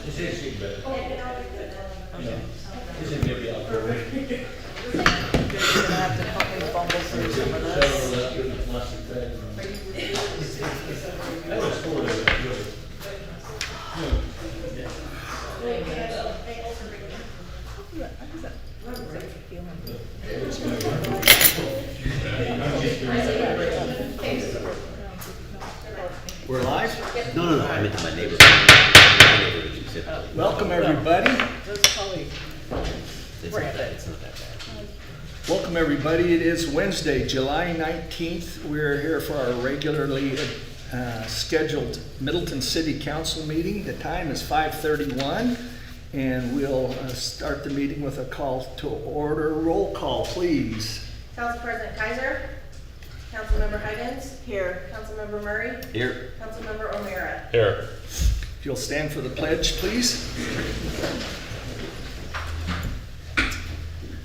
You're gonna have to help me fumble through some of this. We're live? No, I meant to my neighbor. My neighbor who said, Welcome, everybody. That's probably, it's not that bad. Welcome, everybody. It is Wednesday, July 19th. We're here for our regularly scheduled Middleton City Council meeting. The time is 5:31, and we'll start the meeting with a call to order. Roll call, please. Council President Kaiser. Councilmember Huggins. Here. Councilmember Murray. Here. Councilmember O'Meara. Here. If you'll stand for the pledge, please.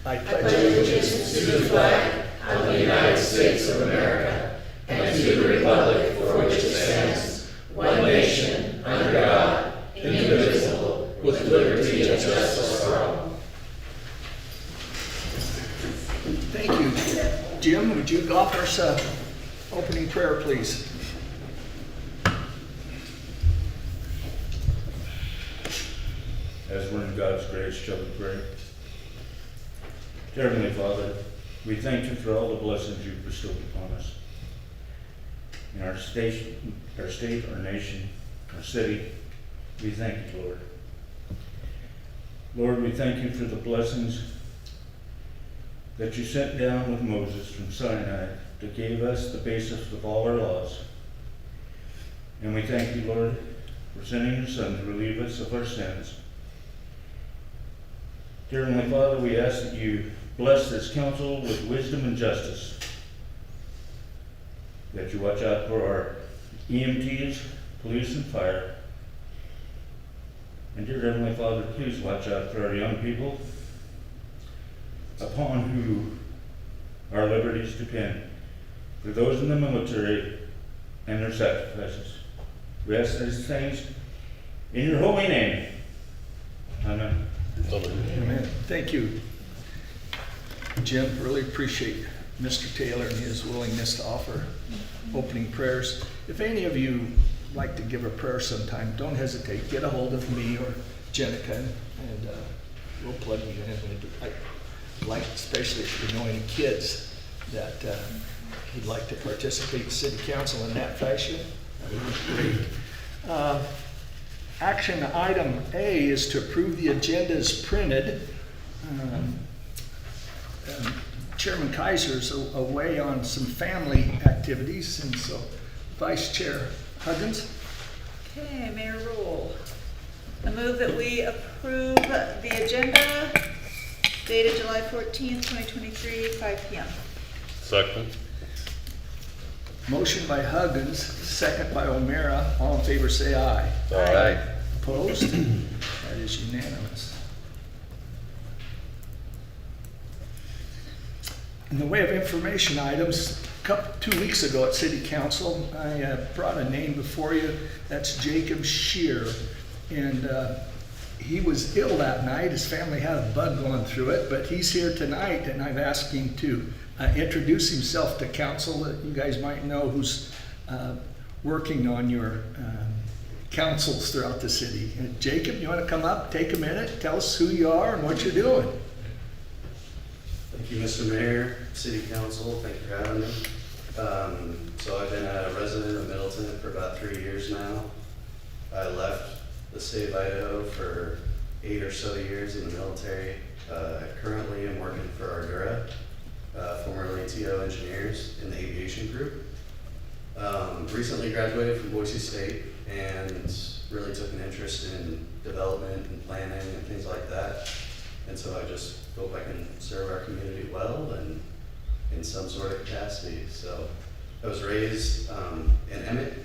I pledge allegiance to the flag of the United States of America and to the republic for which it stands, one nation, under God, indivisible, with liberty and justice for all. Thank you. Jim, would you offer us an opening prayer, please? As we're in God's grace, shall we pray? Dear Heavenly Father, we thank you for all the blessings you've bestowed upon us. In our state, our nation, our city, we thank you, Lord. Lord, we thank you for the blessings that you sent down with Moses from Sinai that gave us the basis of all our laws. And we thank you, Lord, for sending your Son to relieve us of our sins. Dear Heavenly Father, we ask that you bless this council with wisdom and justice, that you watch out for our EMTs, police, and fire. And dear Heavenly Father, please watch out for our young people, upon who our liberties depend, for those in the military and their sacrifices. We ask these things in your holy name. Amen. Amen. Thank you, Jim. Really appreciate Mr. Taylor and his willingness to offer opening prayers. If any of you like to give a prayer sometime, don't hesitate. Get a hold of me or Jenica, and we'll plug you in. I'd like, especially if you know any kids that would like to participate in city council in that fashion, that would be great. Action item A is to approve the agenda as printed. Chairman Kaiser's away on some family activities, and so Vice Chair Huggins. okay, Mayor Rule. I move that we approve the agenda dated July 14th, 2023, 5 p.m. Second. Motion by Huggins, second by O'Meara. All in favor say aye. Aye. Opposed? That is unanimous. In the way of information items, 2 weeks ago at City Council, I brought a name before you. That's Jacob Shear. And he was ill that night. His family had a bug going through it, but he's here tonight, and I've asked him to introduce himself to council, that you guys might know who's working on your councils throughout the city. Jacob, you want to come up, take a minute, tell us who you are and what you're doing? Thank you, Mr. Mayor, City Council, thank you for having me. So I've been a resident of Middleton for about 3 years now. I left the state of Idaho for 8 or so years in the military. Currently I'm working for Ardura, formerly TO Engineers in the aviation group. Recently graduated from Boise State and really took an interest in development and planning and things like that. And so I just hope I can serve our community well and in some sort of capacity. So I was raised in Emmett.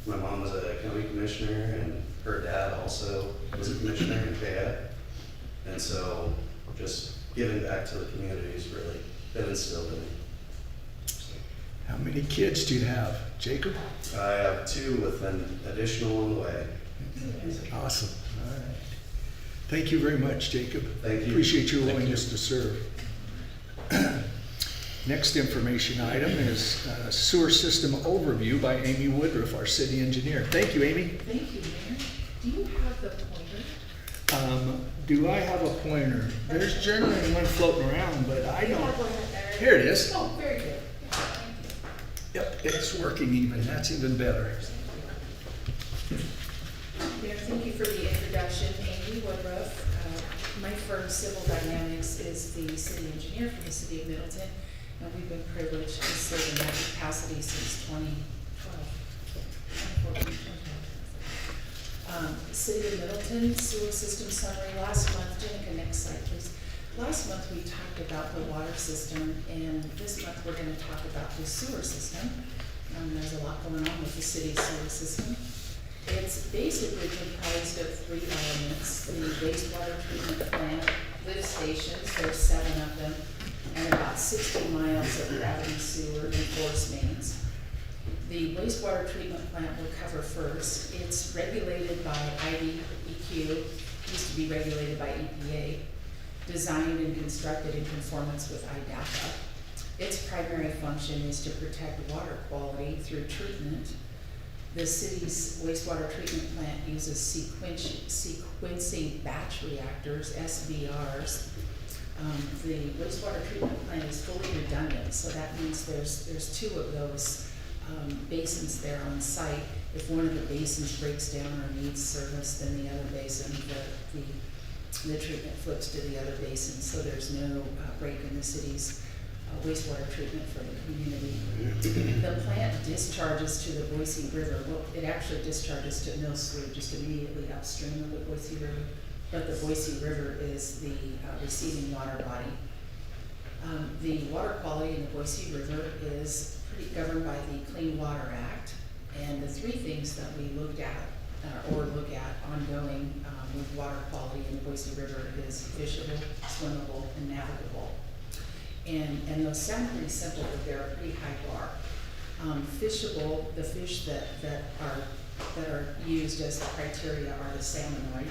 My mom was a county commissioner and her dad also was a commissioner in Fayette. And so just giving back to the community has really been instilled in me. How many kids do you have, Jacob? I have 2 with an additional on the way. Awesome. All right. Thank you very much, Jacob. Thank you. Appreciate your Thank willingness to serve. Next information item is sewer system overview by Amy Woodruff, our city engineer. Thank you, Amy. Thank you, Mayor. Do you have the pointer? Do I have a pointer? There's generally one floating around, but I You don't. have one there. Here it is. Oh, very good. Yeah, thank you. Yep, it's working even. That's even better. Mayor, thank you for the introduction. Amy Woodruff. My firm, Civil Dynamics, is the city engineer for the city of Middleton, and we've been privileged to serve in that capacity since 2014. City of Middleton sewer system summary. Last month, Jenica, next slide, please. Last month, we talked about the water system, and this month, we're gonna talk about the sewer system. There's a lot going on with the city's sewer system. It's basically comprised of 3 elements: the wastewater treatment plant, lift stations, there's 7 of them, and about 60 miles of gravity sewer and force mains. The wastewater treatment plant we'll cover first. It's regulated by IDEQ, used to be regulated by EPA, designed and constructed in conformance with IDAPA. Its primary function is to protect water quality through treatment. The city's wastewater treatment plant uses sequencing batch reactors, SBRs. The wastewater treatment plant is fully redundant, so that means there's 2 of those basins there on site. If one of the basins breaks down or needs service, then the other basin, the treatment flips to the other basin, so there's no break in the city's wastewater treatment for the community. The plant discharges to the Boise River. Well, it actually discharges to Mill Slough, just immediately upstream of the Boise River, but the Boise River is the receiving water body. The water quality in the Boise River is governed by the Clean Water Act, and the 3 things that we look at ongoing with water quality in the Boise River is fishable, swimmable, and navigable. And those sound pretty simple, but they're a pretty high bar. Fishable, the fish that are used as the criteria are the salmonoid.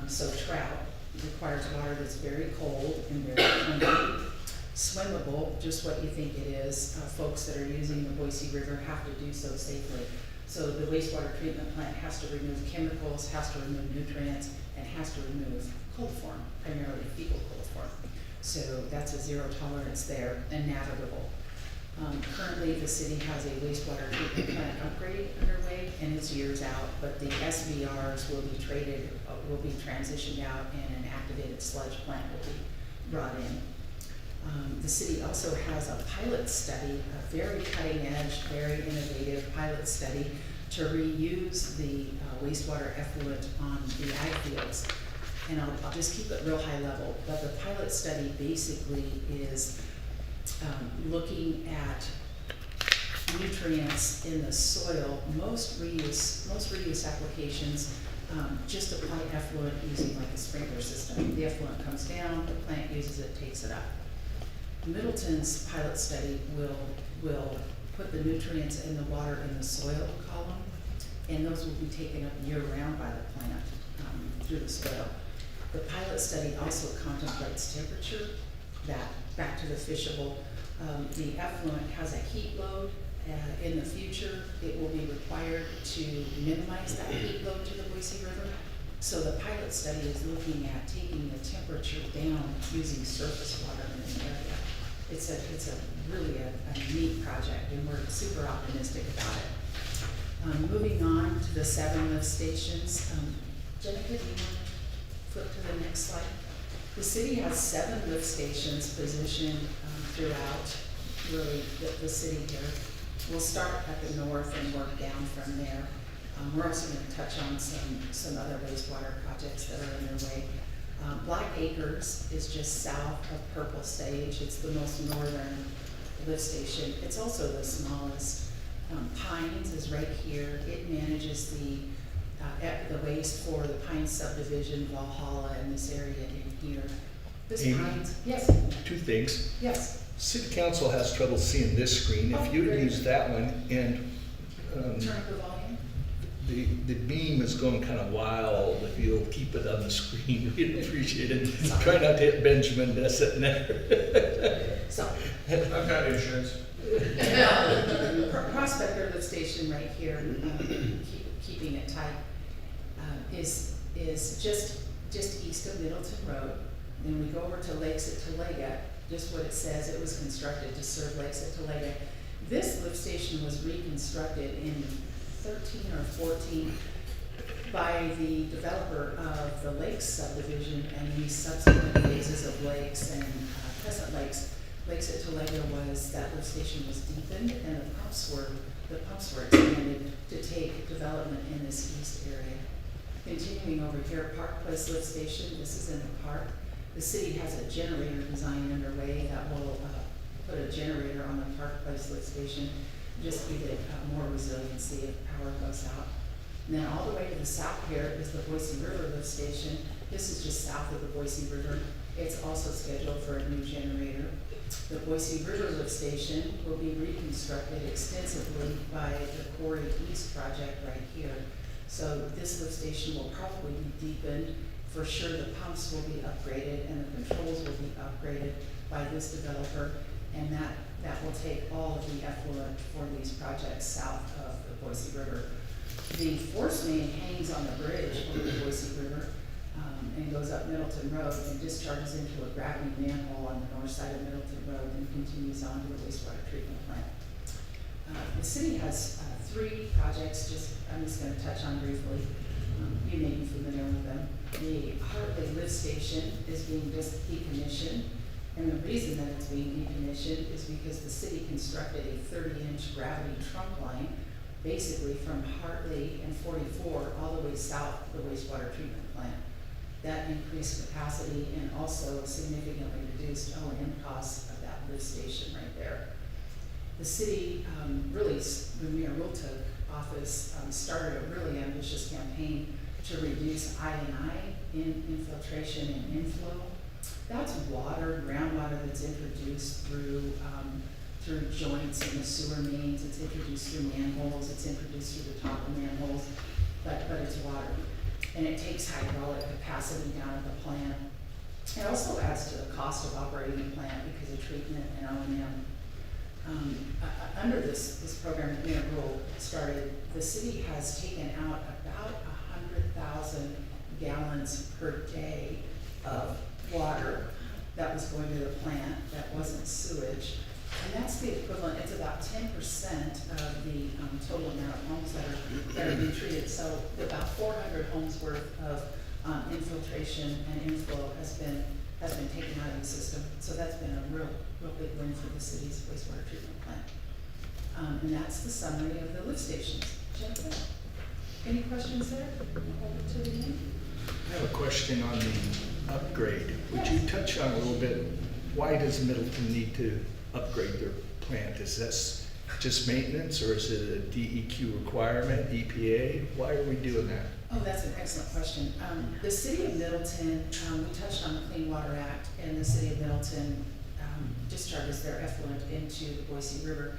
So trout requires water that's very cold and very clean. Swimmable, just what you think it is. Folks that are using the Boise River have to do so safely. So the wastewater treatment plant has to remove chemicals, has to remove nutrients, and has to remove coliform, primarily fecal coliform. So that's a 0 tolerance there, and navigable. Currently, the city has a wastewater treatment plant upgrade underway, and it's years out, but the SBRs will be transitioned out, and an activated sludge plant will be brought in. The city also has a pilot study, a very cutting edge, very innovative pilot study to reuse the wastewater effluent on the ag fields. And I'll just keep it real high level, but the pilot study basically is looking at nutrients in the soil. Most reuse applications just apply effluent using like a sprinkler system. The effluent comes down, the plant uses it, takes it up. Middleton's pilot study will put the nutrients in the water in the soil column, and those will be taken up year-round by the plant through the soil. The pilot study also contemplates temperature, back to the fishable. The effluent has a heat load. In the future, it will be required to minimize that heat load to the Boise River. So the pilot study is looking at taking the temperature down using surface water in an area. It's really a neat project, and we're super optimistic about it. Moving on to the 7 lift stations. Jenica, do you want to flip to the next slide? The city has 7 lift stations positioned throughout really the city here. We'll start at the north and work down from there. We're also going to touch on some other wastewater projects that are underway. Black Acres is just south of Purple Sage. It's the most northern lift station. It's also the smallest. Pines is right here. It manages the waste for the Pines subdivision, Valhalla, and this area in here. This Amy? Pines, yes, 2 things. yes. City Council has trouble seeing this screen. If you great. use that one and Turn up the volume. the beam is going kind of wild. If you'll keep it on the screen, we'd appreciate it. Try not to hit Benjamin that's sitting there. So, I've got insurance. Prospector lift station right here, keeping it tight, is just east of Middleton Road. Then we go over to Lakes at Talega, just what it says, it was constructed to serve Lakes at Talega. This lift station was reconstructed in 13 or 14 by the developer of the Lakes subdivision and the subsequent phases of Lakes and Crescent Lakes. Lakes at Talega that lift station was deepened and the pumps were expanded to take development in this east area. Continuing over here, Park Place lift station, this is in the park. The city has a generator design underway that will put a generator on the Park Place lift station, just to give it more resiliency if power goes out. And then all the way to the south here is the Boise River lift station. This is just south of the Boise River. It's also scheduled for a new generator. The Boise River lift station will be reconstructed extensively by the Quarry East project right here. So this lift station will probably be deepened. For sure the pumps will be upgraded and the controls will be upgraded by this developer. And that will take all of the effluent for these projects south of the Boise River. The force main hangs on the bridge over the Boise River and goes up Middleton Road and discharges into a gravity manhole on the north side of Middleton Road and continues on to the wastewater treatment plant. The city has 3 projects, I'm just going to touch on briefly. You may be familiar with them. The Hartley lift station is being just decommissioned, and the reason that it's being decommissioned is because the city constructed a 30-inch gravity trunk line, basically from Hartley and 44 all the way south of the wastewater treatment plant. That increased capacity and also significantly reduced O&M costs of that lift station right there. The city, the Mayor Wiltuck office started a really ambitious campaign to reduce I&I in infiltration and inflow. That's water, groundwater that's introduced through joints in the sewer mains. It's introduced through manholes. It's introduced through the top of manholes, but it's water. And it takes hydraulic capacity down at the plant. It also adds to the cost of operating the plant because of treatment and O&M. Under this program that Mayor Rule started, the city has taken out about 100,000 gallons per day of water that was going to the plant that wasn't sewage. And that's the equivalent, it's about 10% of the total amount of homes that are being treated. So about 400 homes worth of infiltration and inflow has been taken out of the system. So that's been a real big win for the city's wastewater treatment plant. And that's the summary of the lift stations. Jennifer, any questions there? Hold it to the end. I have a question on the upgrade. Would you touch on a little bit, why does Middleton need to upgrade their plant? Is this just maintenance or is it a DEQ requirement, EPA? Why are we doing that? Oh, that's an excellent question. The city of Middleton, we touched on the Clean Water Act, and the city of Middleton discharges their effluent into the Boise River.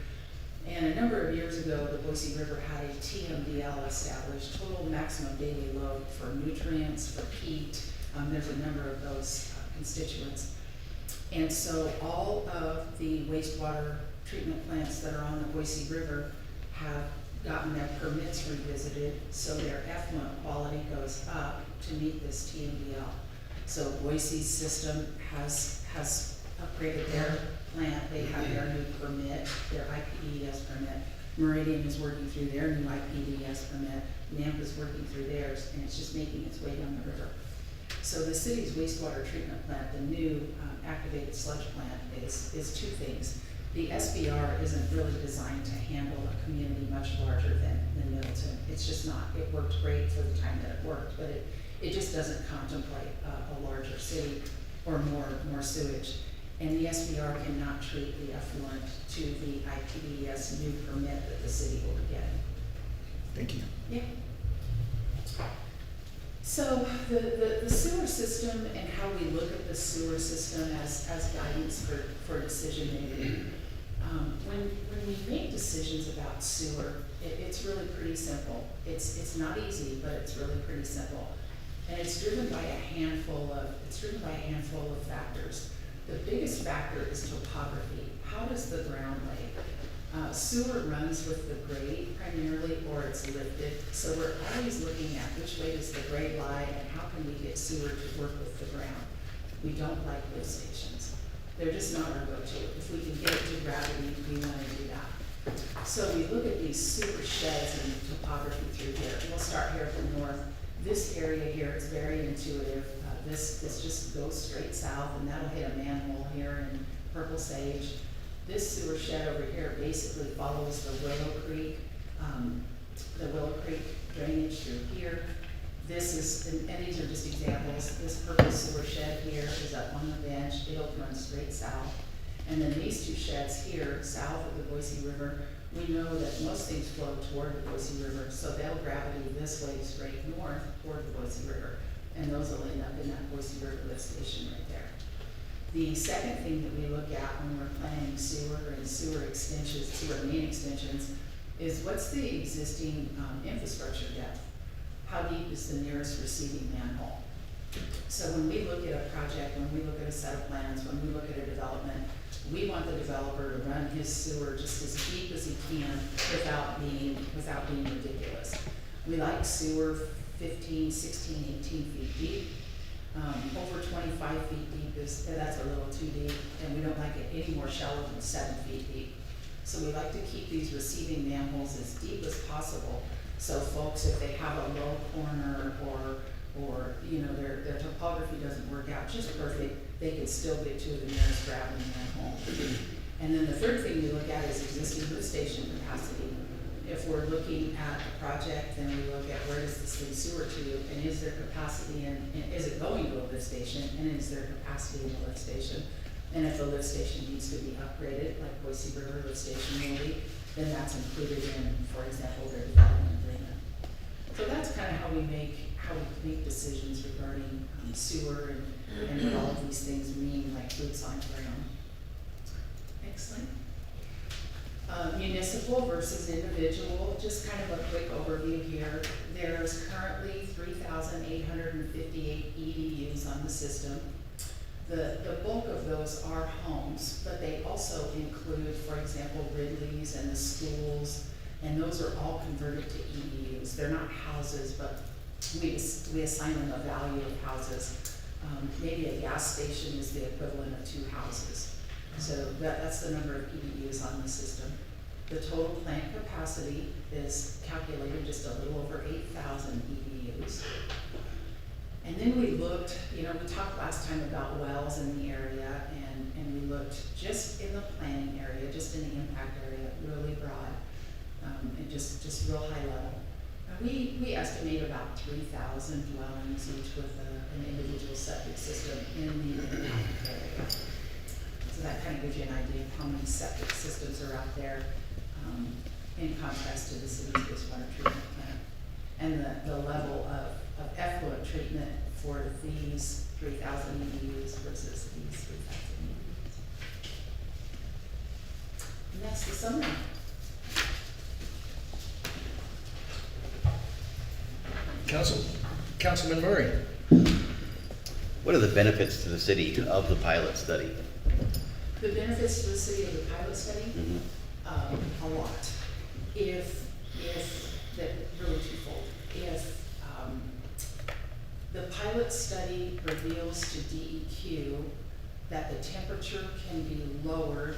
And a number of years ago, the Boise River had a TMDL established, total maximum daily load for nutrients, for peat. There's a number of those constituents. And so all of the wastewater treatment plants that are on the Boise River have gotten their permits revisited, so their effluent quality goes up to meet this TMDL. So Boise's system has upgraded their plant. They have their new permit, their IPDES permit. Meridian is working through their new IPDES permit. NAMP is working through theirs, and it's just making its way down the river. So the city's wastewater treatment plant, the new activated sludge plant, is 2 things. The SBR isn't really designed to handle a community much larger than Middleton. It's just not. It worked great for the time that it worked, but it just doesn't contemplate a larger city or more sewage. And the SBR cannot treat the effluent to the IPDES new permit that the city will be getting. Thank you. Yeah. So the sewer system and how we look at the sewer system as guidance for decision making. When we make decisions about sewer, it's really pretty simple. It's not easy, but it's really pretty simple. And it's driven by a handful of factors. The biggest factor is topography. How does the ground lay? Sewer runs with the grade primarily, or it's lifted. So we're always looking at which way does the grade lie and how can we get sewer to work with the ground. We don't like lift stations. They're just not our go-to. If we can get it to gravity, we want to do that. So we look at these sewer sheds and topography through here. We'll start here at the north. This area here is very intuitive. This just goes straight south, and that'll hit a manhole here in Purple Sage. This sewer shed over here basically follows the Willow Creek drainage through here. This is, and these are just examples. This purple sewer shed here is up on the bench. It'll run straight south. And then these two sheds here, south of the Boise River, we know that most things flow toward the Boise River, so they'll gravity this way straight north toward the Boise River. And those will end up in that Boise River lift station right there. The second thing that we look at when we're planning sewer and sewer extensions, sewer main extensions, is what's the existing infrastructure depth? How deep is the nearest receiving manhole? So when we look at a project, when we look at a set of plans, when we look at a development, we want the developer to run his sewer just as deep as he can without being ridiculous. We like sewer 15, 16, 18 feet deep. Over 25 feet deep that's a little too deep, and we don't like it any more shallow than 7 feet deep. So we like to keep these receiving manholes as deep as possible. So folks, if they have a low corner or you know, their topography doesn't work out just perfect, they can still get to the nearest gravity manhole. And then the third thing we look at is existing lift station capacity. If we're looking at a project, then we look at where does this thing sewer to, and is there capacity, and is it going to a lift station, and is there capacity in the lift station? And if the lift station needs to be upgraded, like Boise River lift station will be, then that's included in, for example, their development agreement. So that's kind of how we make decisions regarding sewer and what all of these things mean, like boots on ground. Excellent. Municipal versus individual, just kind of a quick overview here. There's currently 3,858 EDUs on the system. The bulk of those are homes, but they also include, for example, Ridley's and the schools, and those are all converted to EDUs. They're not houses, but we assign them a value of houses. Maybe a gas station is the equivalent of 2 houses. So that's the number of EDUs on the system. The total plant capacity is calculated just a little over 8,000 EDUs. And then we looked, you know, we talked last time about wells in the area, and we looked just in the planning area, just in the impact area, really broad, and just real high level. We estimate about 3,000 dwellings, each with an individual septic system in the impact area. So that kind of gives you an idea of how many septic systems are out there, in contrast to the city's wastewater treatment plant. And the level of effluent treatment for these 3,000 EDUs versus these 3,000 EDUs. And that's the summary. Councilman Murray. What are the benefits to the city of the pilot study? The benefits to the city of the pilot study, Mm-hmm. A lot. If that really twofold. If the pilot study reveals to DEQ that the temperature can be lowered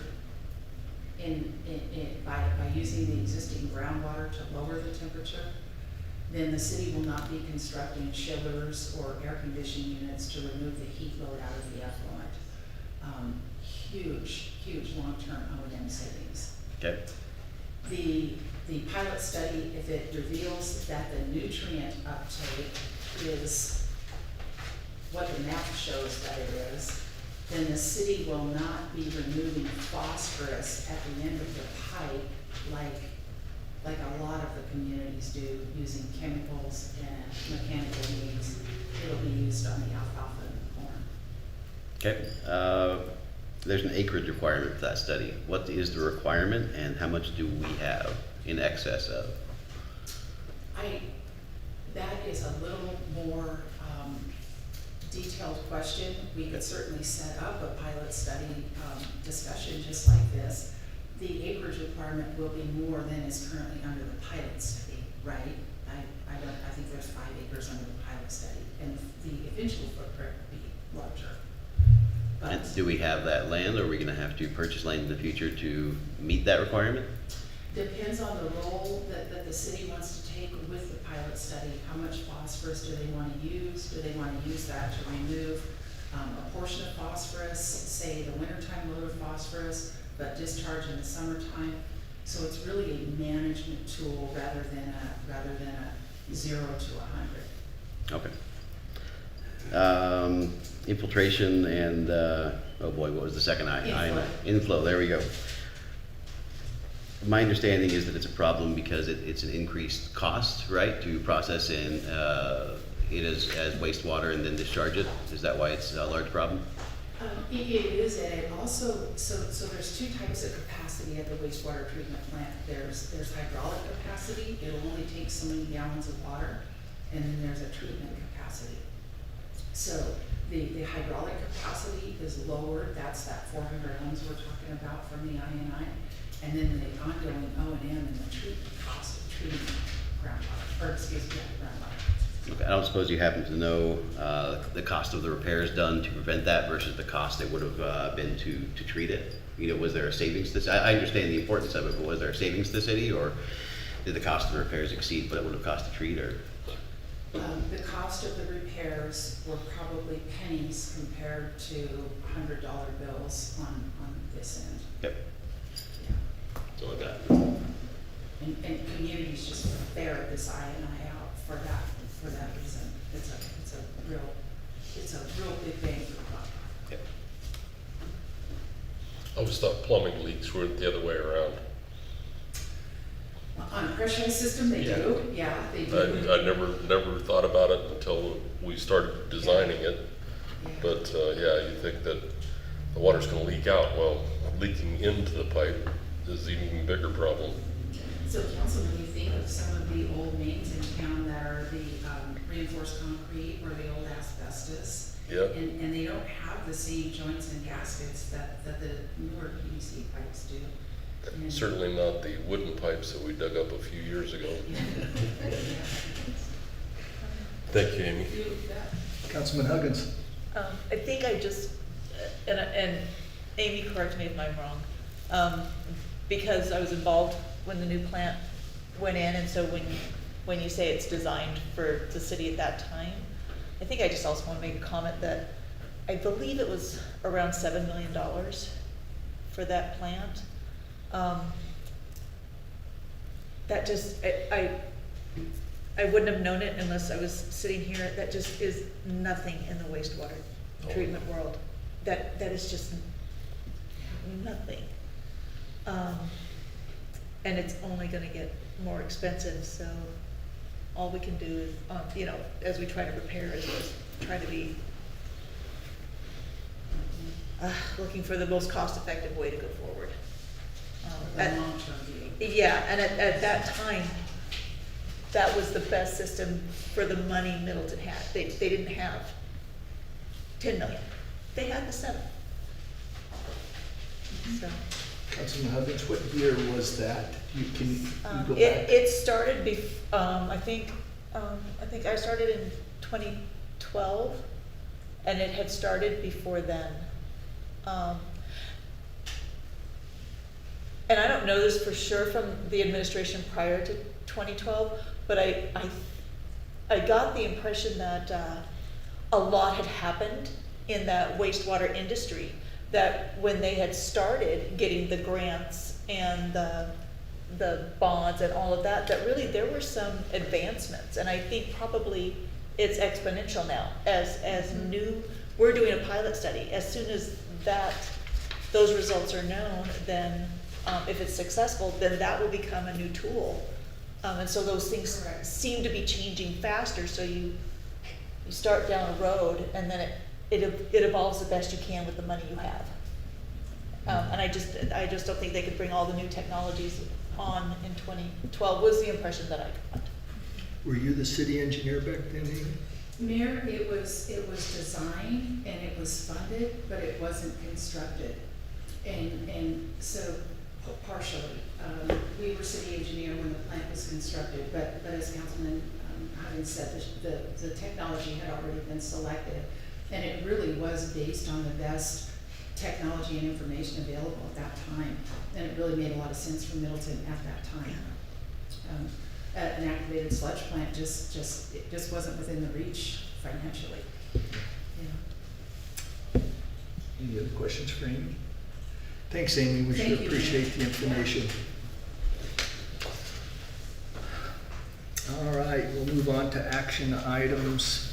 by using the existing groundwater to lower the temperature, then the city will not be constructing chillers or air conditioning units to remove the heat load out of the effluent. Huge long-term O&M savings. Okay. The pilot study, if it reveals that the nutrient uptake is what the map shows that it is, then the city will not be removing phosphorus at the end of the pipe like a lot of the communities do, using chemicals and mechanical means. It'll be used on the alfalfa and the corn. Okay. there's an acreage requirement for that study. What is the requirement and how much do we have in excess of? That is a little more detailed question. We could certainly set up a pilot study discussion just like this. The acreage requirement will be more than is currently under the pilot study, right? I think there's 5 acres under the pilot study, and the eventual footprint will be larger. And But do we have that land, or are we gonna have to purchase land in the future to meet that requirement? depends on the role that the city wants to take with the pilot study. How much phosphorus do they want to use? Do they want to use that to remove a portion of phosphorus, say the wintertime load of phosphorus, but discharge in the summertime? So it's really a management tool rather than a 0 to 100. Okay. Infiltration and, oh boy, what was the second I? Inflow. Inflow, there we go. My understanding is that it's a problem because it's an increased cost, right, to process it as wastewater and then discharge it. Is that why it's a large problem? It is, and it also, so there's 2 types of capacity at the wastewater treatment plant. There's hydraulic capacity, it'll only take so many gallons of water, and then there's a treatment capacity. So the hydraulic capacity is lowered, that's that 400 homes we're talking about from the INI, and then the ongoing O&M and the treatment cost of treating groundwater, or excuse me, groundwater. Okay, I don't suppose you happen to know the cost of the repairs done to prevent that versus the cost it would have been to treat it? You know, was there a savings to, I understand the importance of it, but was there a savings to the city, or did the cost of the repairs exceed what it would have cost to treat, or? The cost of the repairs were probably pennies compared to $100 bills on this end. Yep. Yeah. That's all I got. And communities just ferret this INI out for that reason. It's a real big bang for the buck. Yep. I always thought plumbing leaks were the other way around. On a pressurized system, they do, yeah, they do. I never thought about it until we started designing it. Yeah. But yeah, you think that the water's gonna leak out. Well, leaking into the pipe is an even bigger problem. So Councilman, you think of some of the old mains in town that are the reinforced concrete or the old asbestos. Yeah. And they don't have the same joints and gaskets that the newer PVC pipes do. And- Certainly not the wooden pipes that we dug up a few years ago. Thank you, Amy. You bet. Councilman Huggins. I think I just, and Amy, correct me if I'm wrong, because I was involved when the new plant went in, and so when you say it's designed for the city at that time, I think I just also want to make a comment that I believe it was around $7 million for that plant. That just, I wouldn't have known it unless I was sitting here. That just is nothing in the wastewater treatment world. That is just nothing. And it's only gonna get more expensive, so all we can do is, you know, as we try to prepare, is just try to be looking for the most cost-effective way to go forward. The long-term view. Yeah, and at that time, that was the best system for the money Middleton had. They didn't have 10 million. They had the 7. So. Councilman Huggins, what year was that? Can you go back? It started I think I started in 2012, and it had started before then. And I don't know this for sure from the administration prior to 2012, but I got the impression that a lot had happened in that wastewater industry, that when they had started getting the grants and the bonds and all of that, that really there were some advancements. And I think probably it's exponential now as new, we're doing a pilot study. As soon as those results are known, then if it's successful, then that will become a new tool. And so those things Correct. seem to be changing faster, so you start down a road and then it evolves the best you can with the money you have. And I just don't think they could bring all the new technologies on in 2012, was the impression that I got. Were you the city engineer back then, Amy? Mayor, it was designed and it was funded, but it wasn't constructed. And so partially, we were city engineer when the plant was constructed, but as Councilman Huggins said, the technology had already been selected. And it really was based on the best technology and information available at that time. And it really made a lot of sense for Middleton at that time. An activated sludge plant it just wasn't within the reach financially. Yeah. Any other questions for Amy? Thanks, Amy. We Thank sure you, appreciate the information. All right, we'll move on to action items.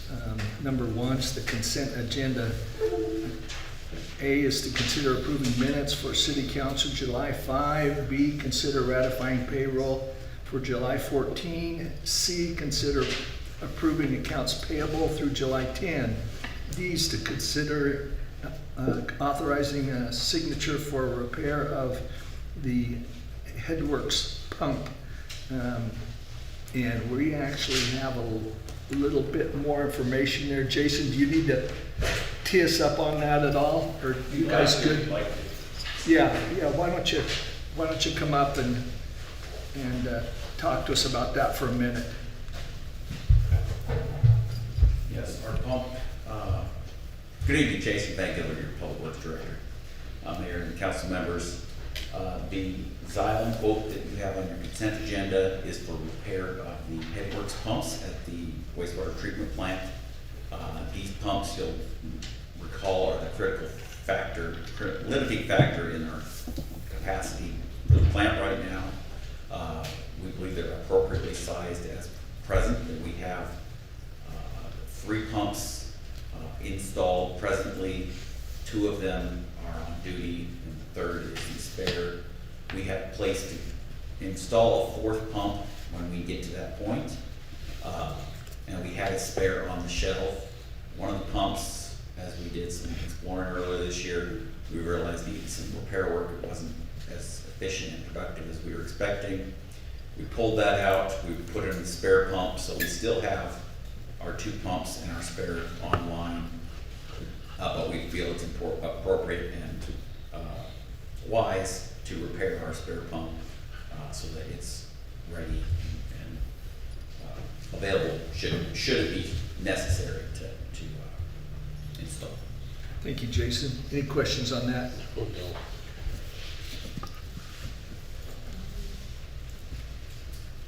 Number 1 is the consent agenda. A is to consider approving minutes for City Council July 5. B, consider ratifying payroll for July 14. C, consider approving accounts payable through July 10. D is to consider authorizing a signature for repair of the Headworks pump. And we actually have a little bit more information there. Jason, do you need to tee us up on that at all? Or you guys good? Yeah, why don't you come up and talk to us about that for a minute? Yes, our pump, good evening, Jason Bankiller, your Public Works Director, Mayor and council members. The Xylem quote that you have on your consent agenda is for repair of the Headworks pumps at the wastewater treatment plant. These pumps, you'll recall, are the critical limiting factor in our capacity for the plant right now. We believe they're appropriately sized as present, that we have 3 pumps installed presently. 2 of them are on duty and the 3rd is in spare. We have plans to install a 4th pump when we get to that point. And we had a spare on the shelf. One of the pumps, as we did some exploring earlier this year, we realized needed some repair work. It wasn't as efficient and productive as we were expecting. We pulled that out, we put it in the spare pump, so we still have our 2 pumps and our spare online. But we feel it's appropriate and wise to repair our spare pump so that it's ready and available should it be necessary to install. Thank you, Jason. Any questions on that?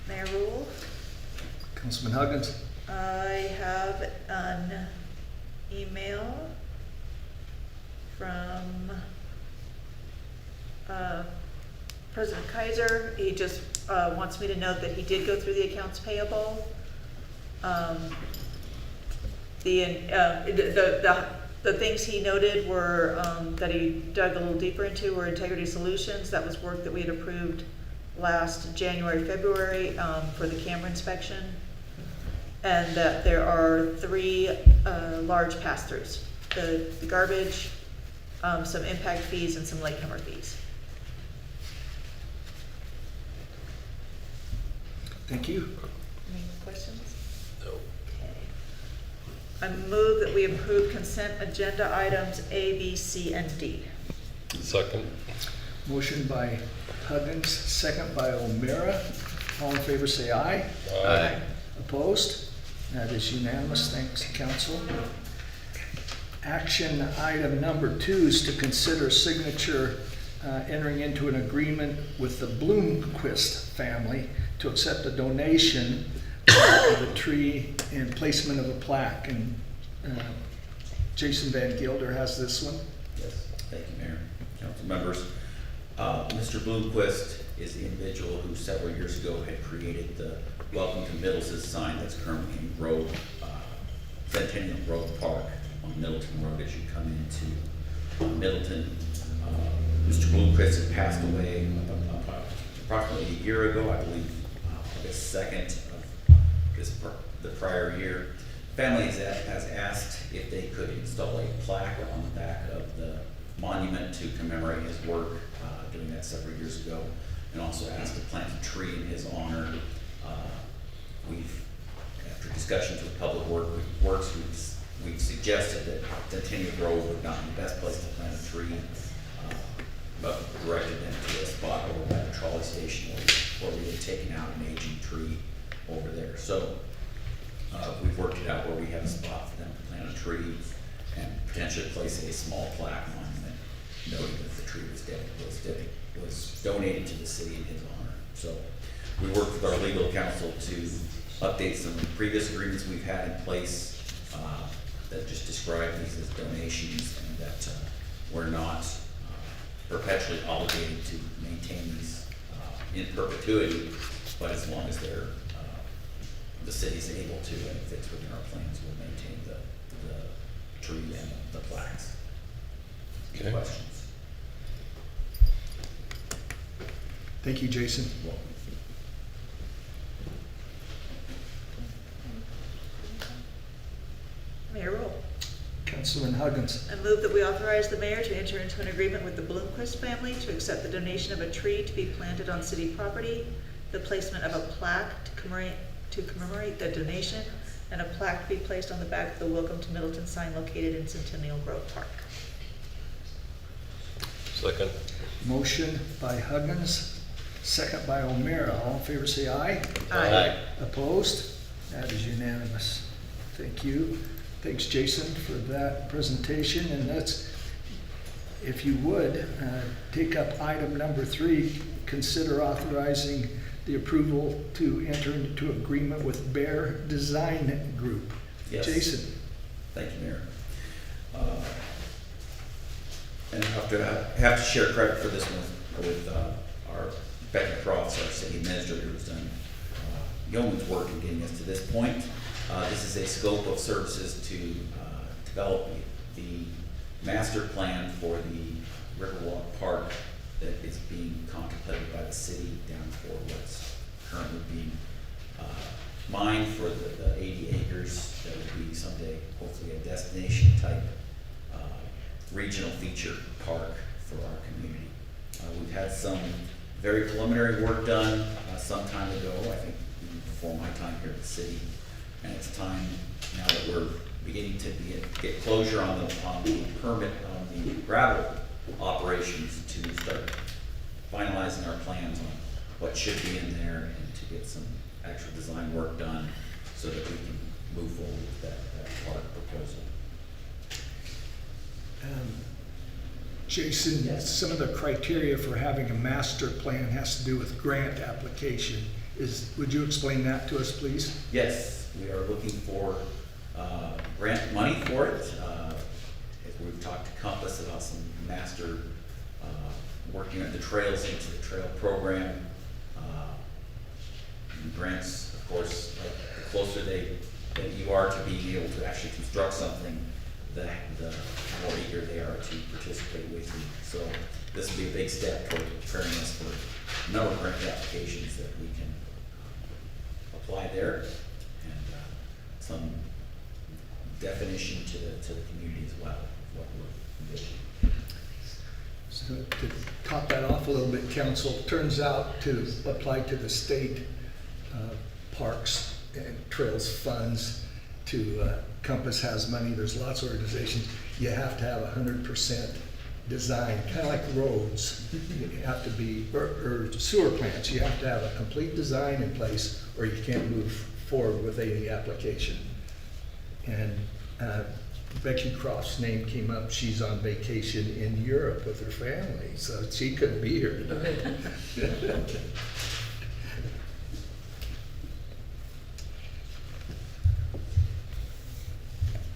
Mayor Rule? Councilman Huggins? I have an email from President Kaiser. He just wants me to note that he did go through the accounts payable. The things he noted were that he dug a little deeper into were integrity solutions. That was work that we had approved last January, February for the camera inspection. And that there are 3 large pass-throughs, the garbage, some impact fees, and some latecomer fees. Thank you. Any questions? No. Okay. I move that we approve consent agenda items A, B, C, and D. Second. Motion by Huggins, second by O'Meara. All in favor say aye. Aye. Opposed? That is unanimous. Thanks, council. Action item number 2 is to consider signature entering into an agreement with the Bloomquist family to accept a donation of a tree and placement of a plaque. And Jason Van Gilder has this one. Yes, thank you, Mayor, council members. Mr. Bloomquist is the individual who several years ago had created the Welcome to Middleton sign that's currently in Grove, Centennial Grove Park on Middleton Road as you come into Middleton. Mr. Bloomquist had passed away approximately a year ago, I believe, August 2nd of the prior year. Family has asked if they could install a plaque on the back of the monument to commemorate his work, doing that several years ago, and also asked to plant a tree in his honor. After discussions with Public Works, we've suggested that Centennial Grove would not be the best place to plant a tree, but directed them to a spot over by the trolley station where we had taken out an aging tree over there. So we've worked it out where we have a spot for them to plant a tree and potentially place a small plaque monument noting that the tree was donated to the city in his honor. So we worked with our legal counsel to update some previous agreements we've had in place that just describe these as donations, and that we're not perpetually obligated to maintain these in perpetuity, but as long as they're the city's able to, and it fits within our plans, we'll maintain the tree and the plaques. Any Okay. questions? Thank you, Jason. Well, Mayor Roll. Councilman Huggins. I move that we authorize the mayor to enter into an agreement with the Bloomquist family to accept the donation of a tree to be planted on city property, the placement of a plaque to commemorate the donation, and a plaque to be placed on the back of the Welcome to Middleton sign located in Centennial Grove Park. Second. Motion by Huggins, second by O'Meara. All in favor say aye. Aye. Opposed? That is unanimous. Thank you. Thanks, Jason, for that presentation. And that's, if you would, take up item number 3, consider authorizing the approval to enter into agreement with Bear Design Group. Yes. Jason. Thank you, Mayor. And I have to share credit for this one with our Becky Crofts, our city administrator, who's done yeoman's work in getting us to this point. This is a scope of services to develop the master plan for the Riverwalk Park that is being contemplated by the city down for what's currently being mined for the 80 acres that would be someday hopefully a destination type regional feature park for our community. We've had some very preliminary work done some time ago, I think even before my time here at the city. And it's time, now that we're beginning to get closure on the permit, on the gravel operations, to start finalizing our plans on what should be in there and to get some actual design work done so that we can move forward with that park proposal. Jason, Yes. some of the criteria for having a master plan has to do with grant application. Would you explain that to us, please? Yes, we are looking for grant money for it. We've talked to Compass about some master, working at the trails into the trail program. Grants, of course, the closer that you are to being able to actually construct something, the more eager they are to participate with you. So this will be a big step toward preparing us for a number of grant applications that we can apply there, and some definition to the community as well, of what we're envisioning. So to top that off a little bit, council, turns out to apply to the state parks and trails funds, to Compass has money, there's lots of organizations, you have to have 100% design, kind of like roads. You have to be, or sewer plants, you have to have a complete design in place or you can't move forward with any application. And Becky Croft's name came up, she's on vacation in Europe with her family, so she couldn't be here tonight.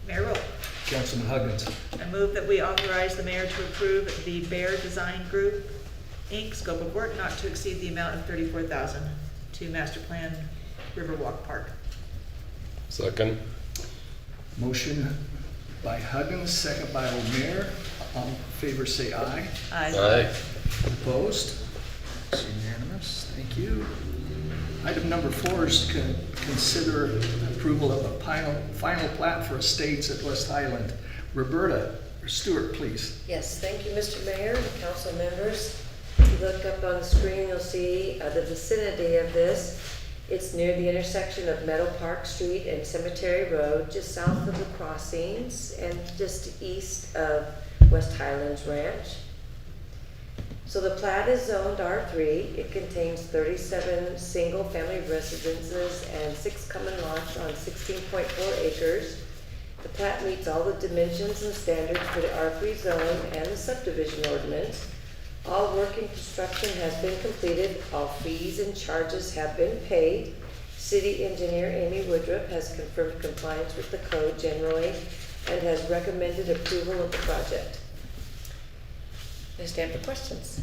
Mayor Roll. Councilman Huggins. I move that we authorize the mayor to approve the Bear Design Group, Inc. scope of work not to exceed the amount of $34,000 to master plan Riverwalk Park. Second. Motion by Huggins, second by O'Meara. All in favor say aye. Aye. Opposed? It's unanimous. Thank you. Item number 4 is to consider approval of a final plat for estates at West Highland. Roberta, Stewart, please. Yes, thank you, Mr. Mayor and council members. If you look up on the screen, you'll see the vicinity of this. It's near the intersection of Meadow Park Street and Cemetery Road, just south of the crossings and just east of West Highlands Ranch. So the plat is zoned R3. It contains 37 single-family residences and 6 common lots on 16.4 acres. The plat meets all the dimensions and standards for the R3 zone and the subdivision ordinance. All work and construction has been completed. All fees and charges have been paid. City engineer Amy Woodruff has confirmed compliance with the code generally and has recommended approval of the project. I stand for questions.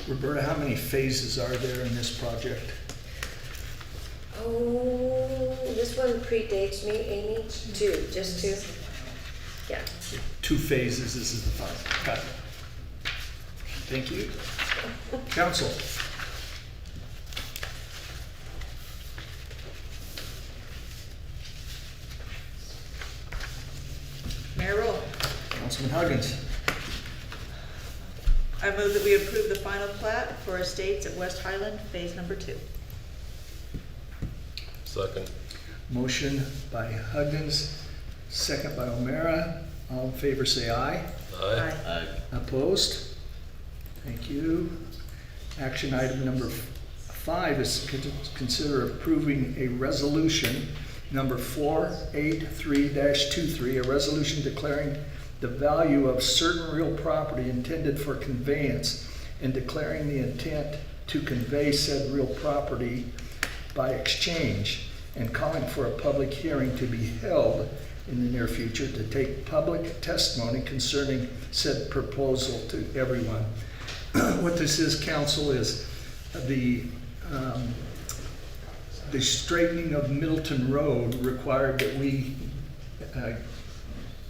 Roberta, how many phases are there in this project? Oh, this one predates me, Amy. 2, just 2. Yeah. 2 phases, this is the final. Got it. Thank you. Council. Mayor Roll. Councilman Huggins. I move that we approve the final plat for estates at West Highland, phase number 2. Second. Motion by Huggins, second by O'Meara. All in favor say aye. Aye. Opposed? Thank you. Action item number 5 is to consider approving a resolution number 483-23, a resolution declaring the value of certain real property intended for conveyance and declaring the intent to convey said real property by exchange and calling for a public hearing to be held in the near future to take public testimony concerning said proposal to everyone. What this is, council, is the straightening of Middleton Road required that we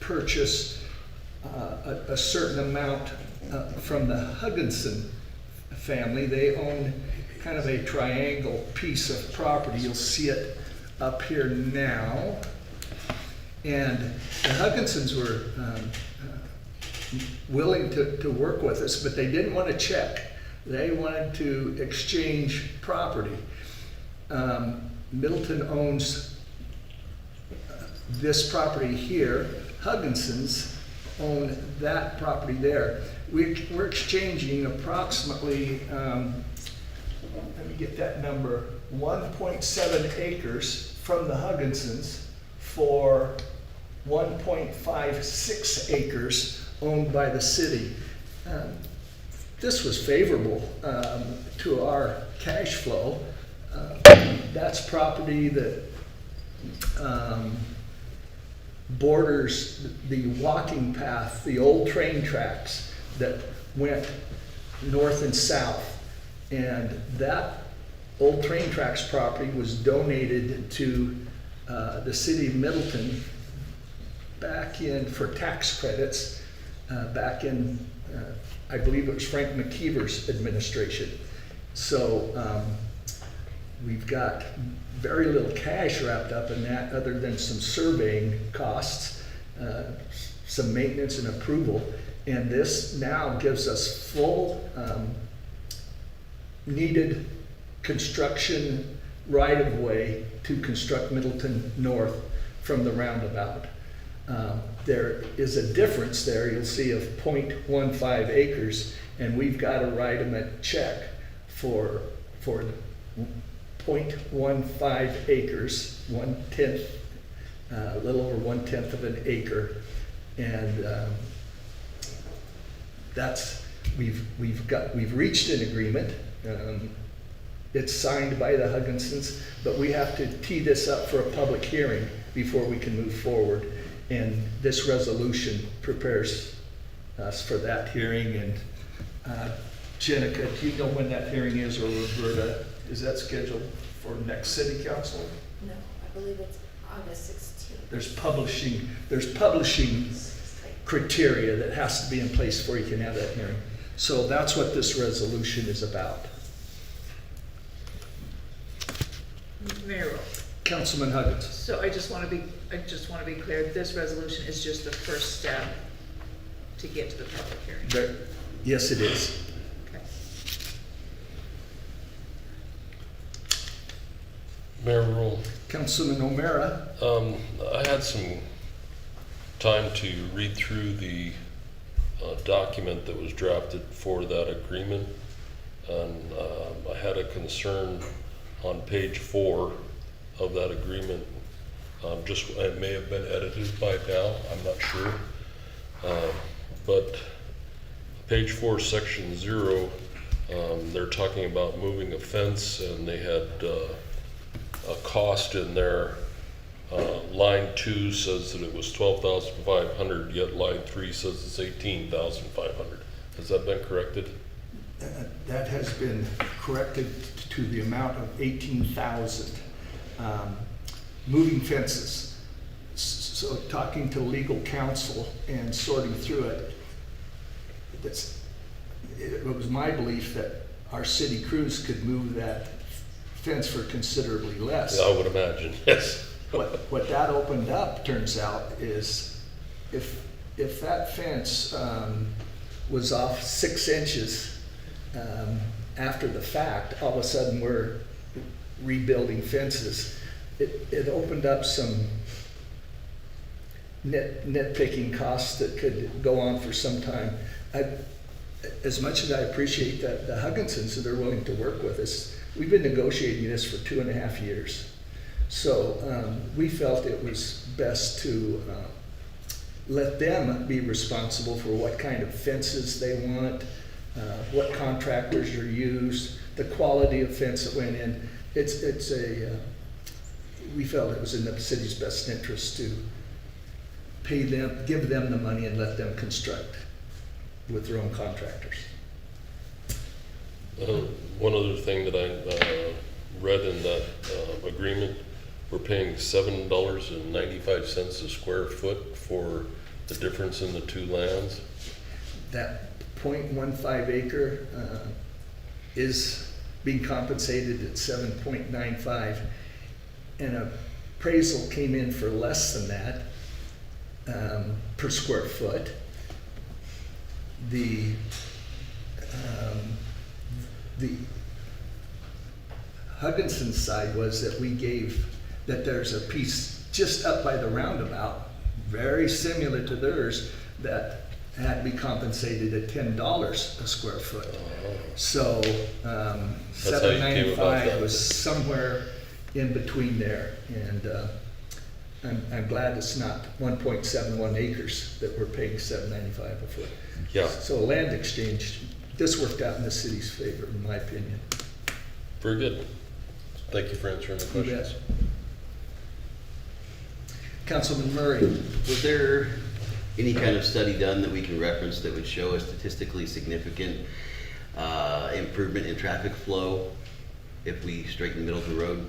purchase a certain amount from the Hugginson family. They own kind of a triangle piece of property. You'll see it up here now. And the Hugginsons were willing to work with us, but they didn't want to check. They wanted to exchange property. Middleton owns this property here. Hugginsons own that property there. We're exchanging approximately, let me get that number, 1.7 acres from the Hugginsons for 1.56 acres owned by the city. This was favorable to our cash flow. That's property that borders the walking path, the old train tracks that went north and south. And that old train tracks property was donated to the city of Middleton back in, for tax credits, back in, I believe it was Frank McKeever's administration. So we've got very little cash wrapped up in that other than some surveying costs, some maintenance and approval. And this now gives us full needed construction right-of-way to construct Middleton North from the roundabout. There is a difference there, you'll see, of 0.15 acres, and we've got to write them a check for 0.15 acres, 1/10, a little over 1/10 of an acre. And that's, we've reached an agreement. It's signed by the Hugginsons, but we have to tee this up for a public hearing before we can move forward. And this resolution prepares us for that hearing. And Jenica, do you know when that hearing is, or Roberta, is that scheduled for next city council? No, I believe it's August 16th. There's publishing criteria that has to be in place before you can have that hearing. So that's what this resolution is about. Mayor Roll. Councilman Huggins. So I just want to be clear, this resolution is just the first step to get to the public hearing. There, yes, it is. Okay. Mayor Rule, Councilman O'Meara. I had some time to read through the document that was drafted for that agreement, and I had a concern on page 4 of that agreement. It may have been edited by now, I'm not sure. But page 4, section 0, they're talking about moving a fence, and they had a cost in there. Line 2 says that it was $12,500, yet line 3 says it's $18,500. Has that been corrected? That has been corrected to the amount of 18,000. Moving fences. So talking to legal counsel and sorting through it, it was my belief that our city crews could move that fence for considerably less. I would imagine, yes. What that opened up, turns out, is if that fence was off 6 inches after the fact, all of a sudden we're rebuilding fences. It opened up some nitpicking costs that could go on for some time. As much as I appreciate that the Hugginsons that are willing to work with us, we've been negotiating this for 2.5 years. So we felt it was best to let them be responsible for what kind of fences they want, what contractors are used, the quality of fence that went in. We felt it was in the city's best interest to pay them, give them the money and let them construct with their own contractors. One other thing that I read in that agreement, we're paying $7.95 a square foot for the difference in the 2 lands. That 0.15 acre is being compensated at 7.95, and appraisal came in for less than that per square foot. The Hugginson side was that we gave, that there's a piece just up by the roundabout, very similar to theirs, that had to be compensated at $10 a square foot. So how you came about that. $7.95 was somewhere in between there, and I'm glad it's not 1.71 acres that we're paying $7.95 a foot. Yeah. So land exchange, this worked out in the city's favor, in my opinion. Very good. Thank you for answering the You bet. questions. Councilman Murray, was there, Any kind of study done that we can reference that would show a statistically significant improvement in traffic flow if we straighten Middleton Road?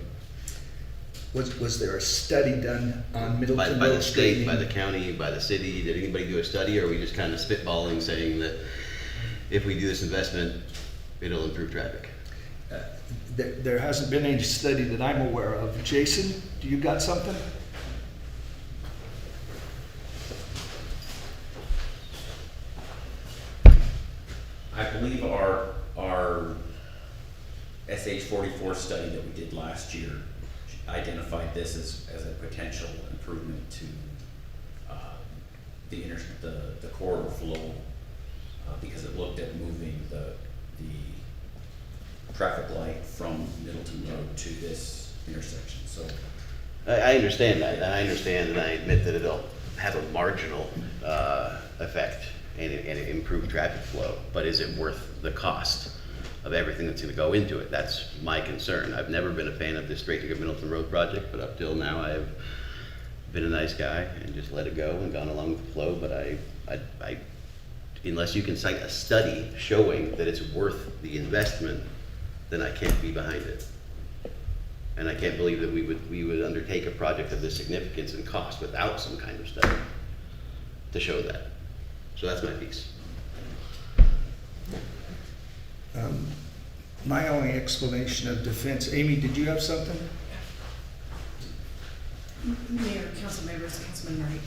was there a study done on Middleton By Road the state, straightening? by the county, by the city? Did anybody do a study, or are we just kind of spitballing saying that if we do this investment, it'll improve traffic? There hasn't been any study that I'm aware of. Jason, do you got something? I believe our SH44 study that we did last year identified this as a potential improvement to the corridor flow, because it looked at moving the traffic light from Middleton Road to this intersection. So I understand that, and I understand, and I admit that it'll have a marginal effect and improve traffic flow, but is it worth the cost of everything that's gonna go into it? That's my concern. I've never been a fan of this straightening of Middleton Road project, but up till now, I've been a nice guy and just let it go and gone along with the flow, but I unless you can cite a study showing that it's worth the investment, then I can't be behind it. And I can't believe that we would undertake a project of this significance and cost without some kind of study to show that. So that's my piece. My only explanation of defense, Amy, did you have something? Mayor, council members, Councilman Murray,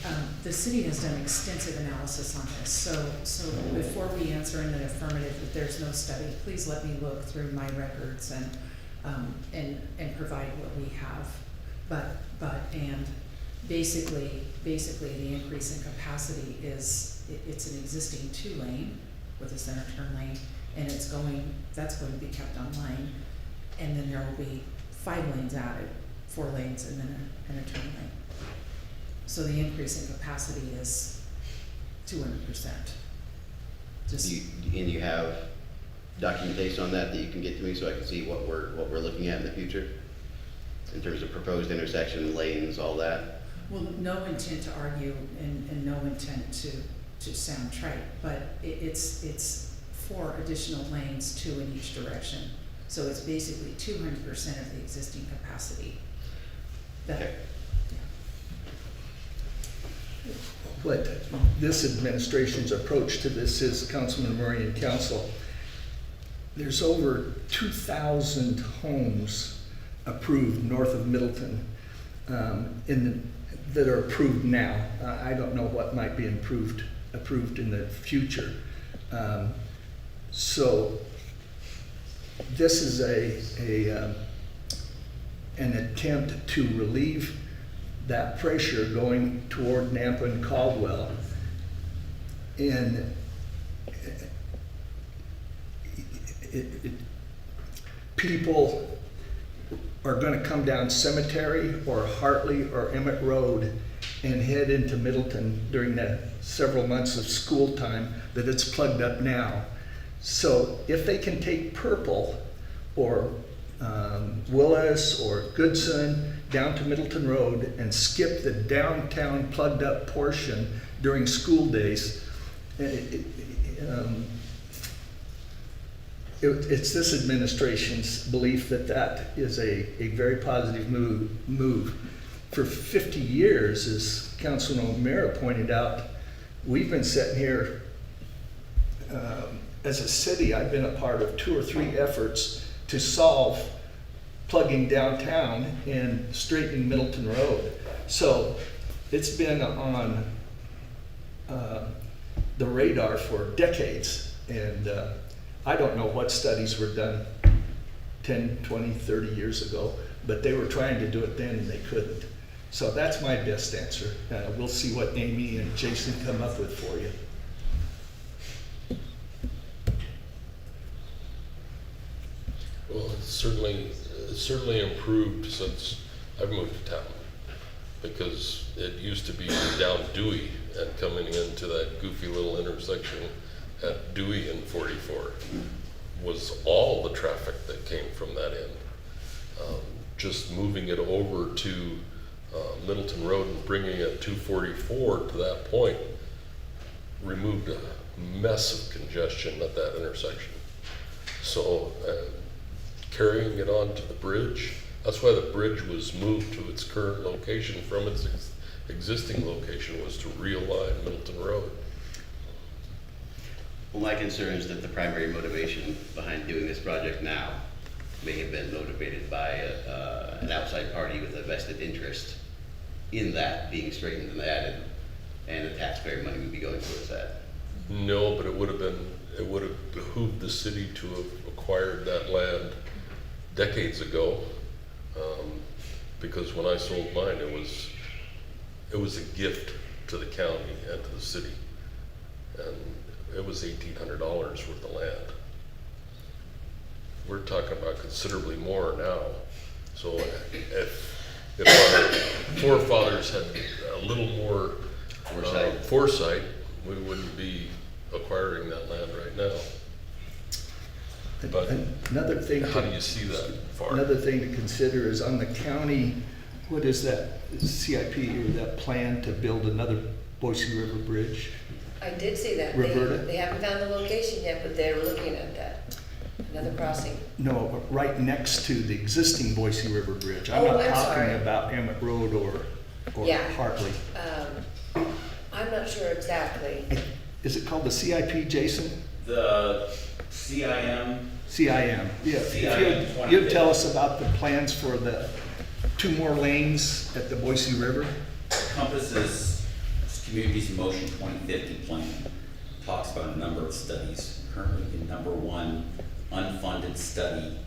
the city has done extensive analysis on this, so before we answer in the affirmative that there's no study, please let me look through my records and provide what we have. And basically, the increase in capacity is, it's an existing 2-lane with a center turn lane, and that's going to be kept online. And then there will be 5 lanes added, 4 lanes and then a turn lane. So the increase in capacity is 200%. And you have documentation on that you can get to me so I can see what we're looking at in the future? In terms of proposed intersection, lanes, all that? Well, no intent to argue and no intent to sound trite, but it's 4 additional lanes, 2 in each direction. So it's basically 200% of the existing capacity. Okay. What this administration's approach to this is, Councilman Murray and Council, there's over 2,000 homes approved north of Middleton that are approved now. I don't know what might be approved in the future. So this is an attempt to relieve that pressure going toward Nampa and Caldwell. And people are going to come down Cemetery or Hartley or Emmett Road and head into Middleton during the several months of school time that it's plugged up now. So if they can take Purple or Willis or Goodson down to Middleton Road and skip the downtown plugged up portion during school days, it's this administration's belief that that is a very positive move. For 50 years, as Councilman O'Meara pointed out, we've been sitting here as a city. I've been a part of 2 or 3 efforts to solve plugging downtown and straightening Middleton Road. So it's been on the radar for decades, and I don't know what studies were done 10, 20, 30 years ago, but they were trying to do it then and they couldn't. So that's my best answer. We'll see what Amy and Jason come up with for you. Well, it's certainly improved since I've moved to town, because it used to be down Dewey and coming into that goofy little intersection at Dewey and 44 was all the traffic that came from that end. Just moving it over to Middleton Road and bringing it 244 to that point removed a mess of congestion at that intersection. So carrying it on to the bridge, that's why the bridge was moved to its current location from its existing location, was to realign Middleton Road. Well, my concern is that the primary motivation behind doing this project now may have been motivated by an outside party with a vested interest in that being straightened and added, and the taxpayer money would be going towards that. No, but it would have behooved the city to have acquired that land decades ago, because when I sold mine, it was a gift to the county and to the city, and it was $1,800 worth of land. We're talking about considerably more now. So if our forefathers had a little more foresight, we wouldn't be acquiring that land right now. But another thing, how do you see that far? Another thing to consider is on the county, what is that CIP or that plan to build another Boise River Bridge? I did see that. Roberta? They haven't found the location yet, but they're looking at that. Another crossing. No, right next to the existing Boise River Bridge. I'm Oh, not I'm talking sorry. about Emmett Road or Yeah. Hartley. I'm not sure exactly. Is it called the CIP, Jason? The CIM, CIM, yeah. CIM If you'd tell us about the plans for the 2 more lanes at the Boise River. Compass's Communities in Motion 2050 plan talks about a number of studies. Currently, the number one unfunded study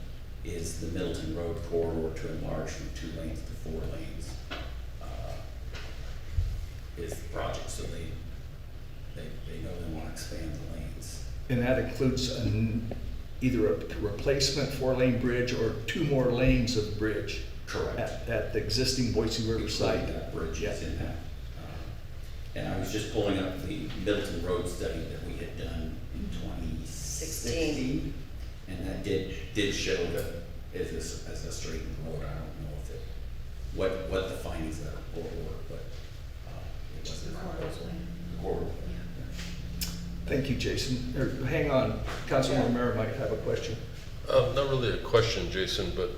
is the Middleton Road corridor to enlarge from 2 lanes to 4 lanes. Is the project, so they know they want to expand the lanes. And that includes either a replacement 4-lane bridge or 2 more lanes of bridge. Correct. At the existing Boise River site. That bridge Yeah. is in that. And I was just pulling up the Middleton Road study that we had done in 2016. And that did show that as a straightened road. I don't know if what the findings of that report were, but it wasn't a corridor. Thank you, Jason. Hang on, Councilman Romero might have a question. Not really a question, Jason, but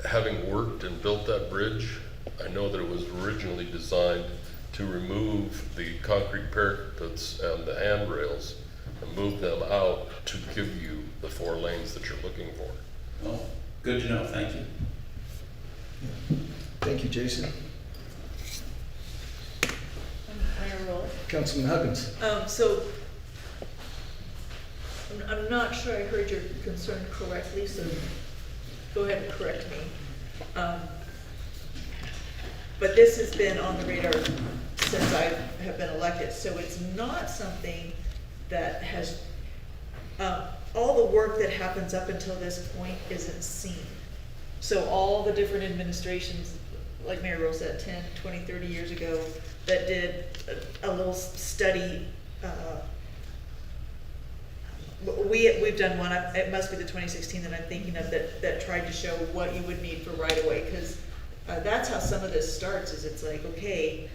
having worked and built that bridge, I know that it was originally designed to remove the concrete parapets and the handrails and move them out to give you the 4 lanes that you're looking for. Oh, good to know, thank you. Thank you, Jason. Mayor Roll. Councilman Huggins. So, I'm not sure I heard your concern correctly, so go ahead and correct me. But this has been on the radar since I have been elected, so it's not something that has, all the work that happens up until this point isn't seen. So all the different administrations, like Mayor Rose said, 10, 20, 30 years ago, that did a little study. We've done one, it must be the 2016 that I'm thinking of, that tried to show what you would need for right-of-way, because that's how some of this starts, is it's like, okay,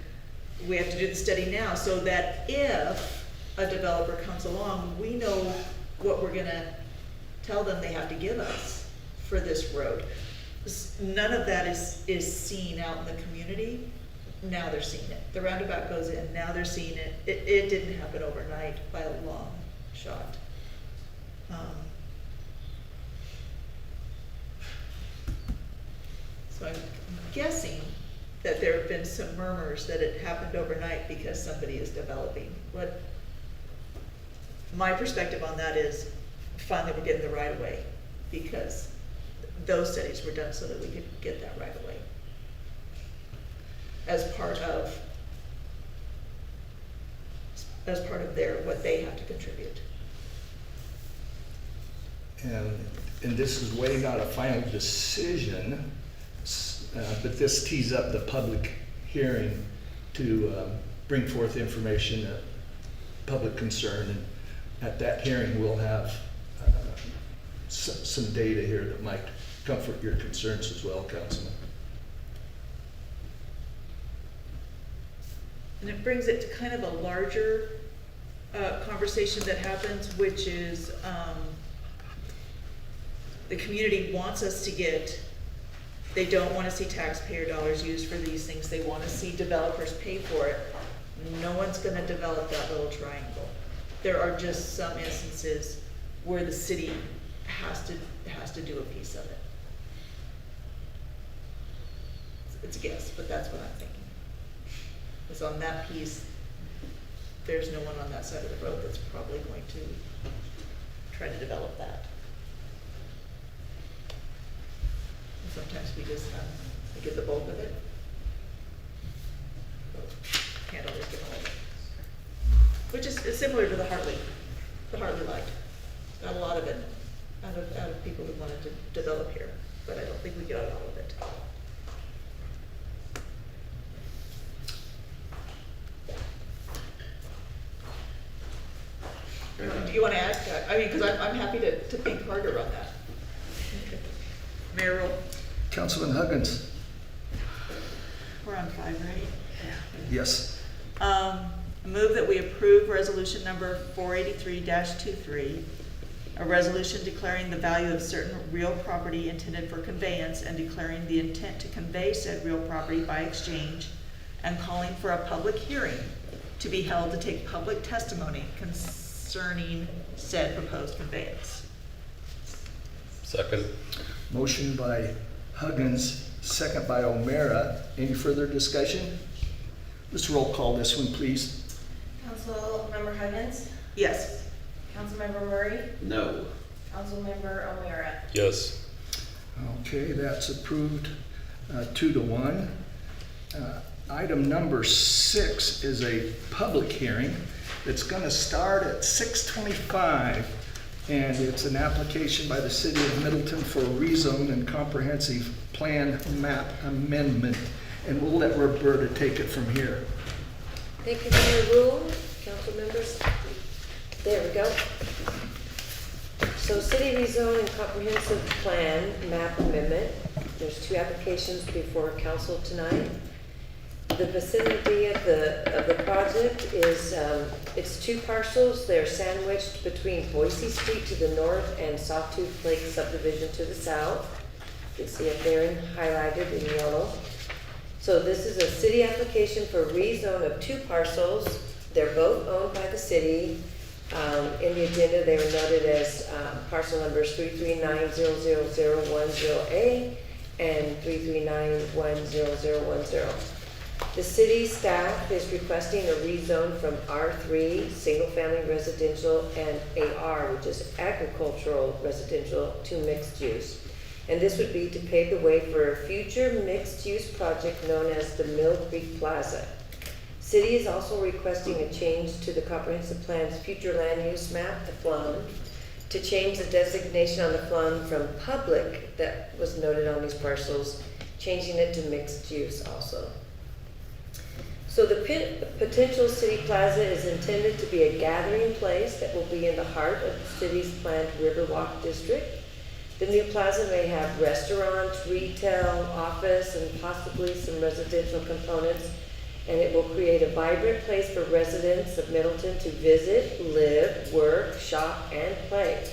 we have to do the study now, so that if a developer comes along, we know what we're gonna tell them they have to give us for this road. None of that is seen out in the community. Now they're seeing it. The roundabout goes in, now they're seeing it. It didn't happen overnight by a long shot. So I'm guessing that there have been some murmurs that it happened overnight because somebody is developing. What my perspective on that is, finally we're getting the right of way, because those studies were done so that we could get that right of way as part of their, what they have to contribute. And this is way not a final decision, but this tees up the public hearing to bring forth information, public concern, and at that hearing we'll have some data here that might comfort your concerns as well, Councilman. And it brings it to kind of a larger conversation that happens, which is the community wants us to get, they don't want to see taxpayer dollars used for these things. They want to see developers pay for it. No one's going to develop that little triangle. There are just some instances where the city has to do a piece of it. It's a guess, but that's what I'm thinking. Is on that piece, there's no one on that side of the road that's probably going to try to develop that. And sometimes we just get the bulk of it. Can't always get all of it. Which is similar to the Hartley light. Got a lot of it out of people who wanted to develop here, but I don't think we got all of it. Do you want to add? I mean, because I'm happy to think harder on that. Mayor Roll. Councilman Huggins. We're on 5, right? Yes. Move that we approve resolution number 483-23, a resolution declaring the value of certain real property intended for conveyance and declaring the intent to convey said real property by exchange, and calling for a public hearing to be held to take public testimony concerning said proposed conveyance. Second. Motion by Huggins, second by O'Meara. Any further discussion? Let's roll call this one, please. Councilmember Huggins, Yes. Councilmember Murray, No. Councilmember O'Meara. Yes. Okay, that's approved 2-1. Item number 6 is a public hearing that's going to start at 6:25, and it's an application by the City of Middleton for a rezone and comprehensive plan map amendment. And we'll let Roberta take it from here. Thank you for your rule, council members. There we go. So city rezone and comprehensive plan map amendment. There's 2 applications before council tonight. The vicinity of the project is, it's 2 parcels. They're sandwiched between Boise Street to the north and Sawtooth Lake subdivision to the south. You can see it there in highlighted in yellow. So this is a city application for rezone of 2 parcels. They're both owned by the city. In the agenda, they were noted as parcel numbers 339-00010A and 339-10010. The city staff is requesting a rezone from R3, single-family residential, and AR, which is agricultural residential, to mixed use. And this would be to pave the way for a future mixed-use project known as the Mill Creek Plaza. City is also requesting a change to the comprehensive plan's future land use map, the FLUM, to change the designation on the FLUM from public that was noted on these parcels, changing it to mixed use also. So the potential city plaza is intended to be a gathering place that will be in the heart of the city's planned Riverwalk district. The new plaza may have restaurants, retail, office, and possibly some residential components, and it will create a vibrant place for residents of Middleton to visit, live, work, shop, and play.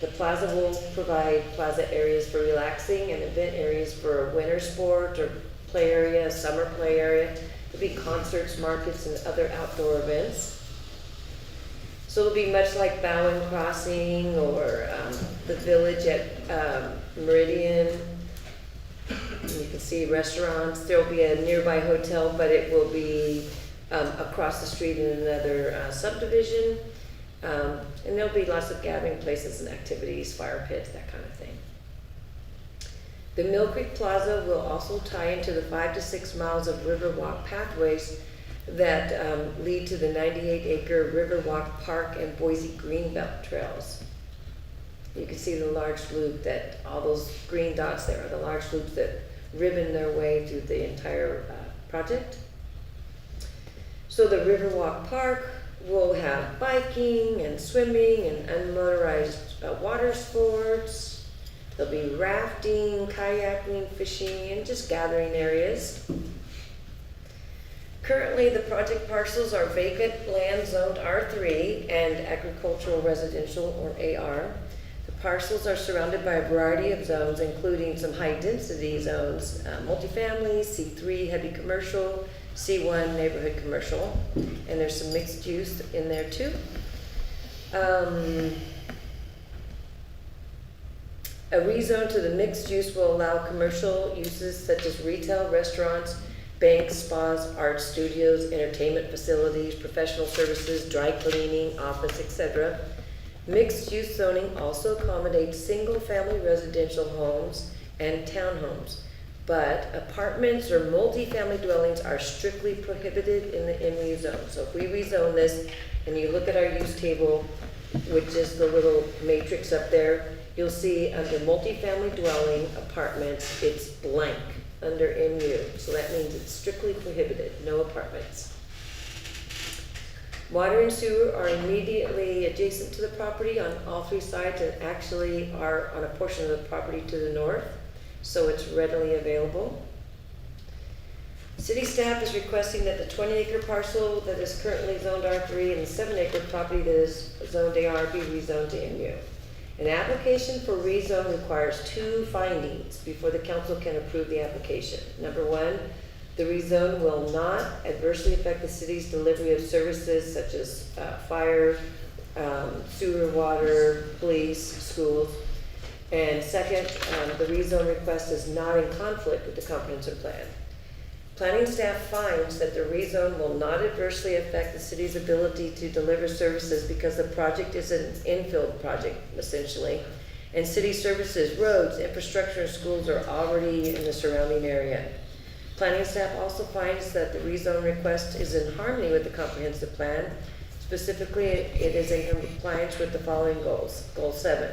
The plaza will provide plaza areas for relaxing and event areas for a winter sport or play area, a summer play area. There'll be concerts, markets, and other outdoor events. So it'll be much like Bowen Crossing or the village at Meridian. You can see restaurants. There'll be a nearby hotel, but it will be across the street in another subdivision. And there'll be lots of gathering places and activities, fire pits, that kind of thing. The Mill Creek Plaza will also tie into the 5 to 6 miles of Riverwalk pathways that lead to the 98-acre Riverwalk Park and Boise Greenbelt trails. You can see the large loop that, all those green dots there are the large loops that ribbon their way through the entire project. So the Riverwalk Park will have biking and swimming and unmotorized water sports. There'll be rafting, kayaking, fishing, and just gathering areas. Currently, the project parcels are vacant land zoned R3 and agricultural residential, or AR. The parcels are surrounded by a variety of zones, including some high-density zones, multifamily, C3 heavy commercial, C1 neighborhood commercial, and there's some mixed use in there too. A rezone to the mixed use will allow commercial uses such as retail, restaurants, banks, spas, art studios, entertainment facilities, professional services, dry cleaning, office, etc. Mixed-use zoning also accommodates single-family residential homes and townhomes, but apartments or multi-family dwellings are strictly prohibited in the MU zone. So if we rezone this and you look at our use table, which is the little matrix up there, you'll see under multi-family dwelling apartments, it's blank under MU. So that means it's strictly prohibited, no apartments. Water and sewer are immediately adjacent to the property on all 3 sides and actually are on a portion of the property to the north, so it's readily available. City staff is requesting that the 20-acre parcel that is currently zoned R3 and the 7-acre property that is zoned AR be rezoned to MU. An application for rezone requires 2 findings before the council can approve the application. Number 1, the rezone will not adversely affect the city's delivery of services such as fire, sewer, water, police, schools. And second, the rezone request is not in conflict with the comprehensive plan. Planning staff finds that the rezone will not adversely affect the city's ability to deliver services because the project is an infill project, essentially. And city services, roads, infrastructure, and schools are already in the surrounding area. Planning staff also finds that the rezone request is in harmony with the comprehensive plan. Specifically, it is in compliance with the following goals. Goal 7,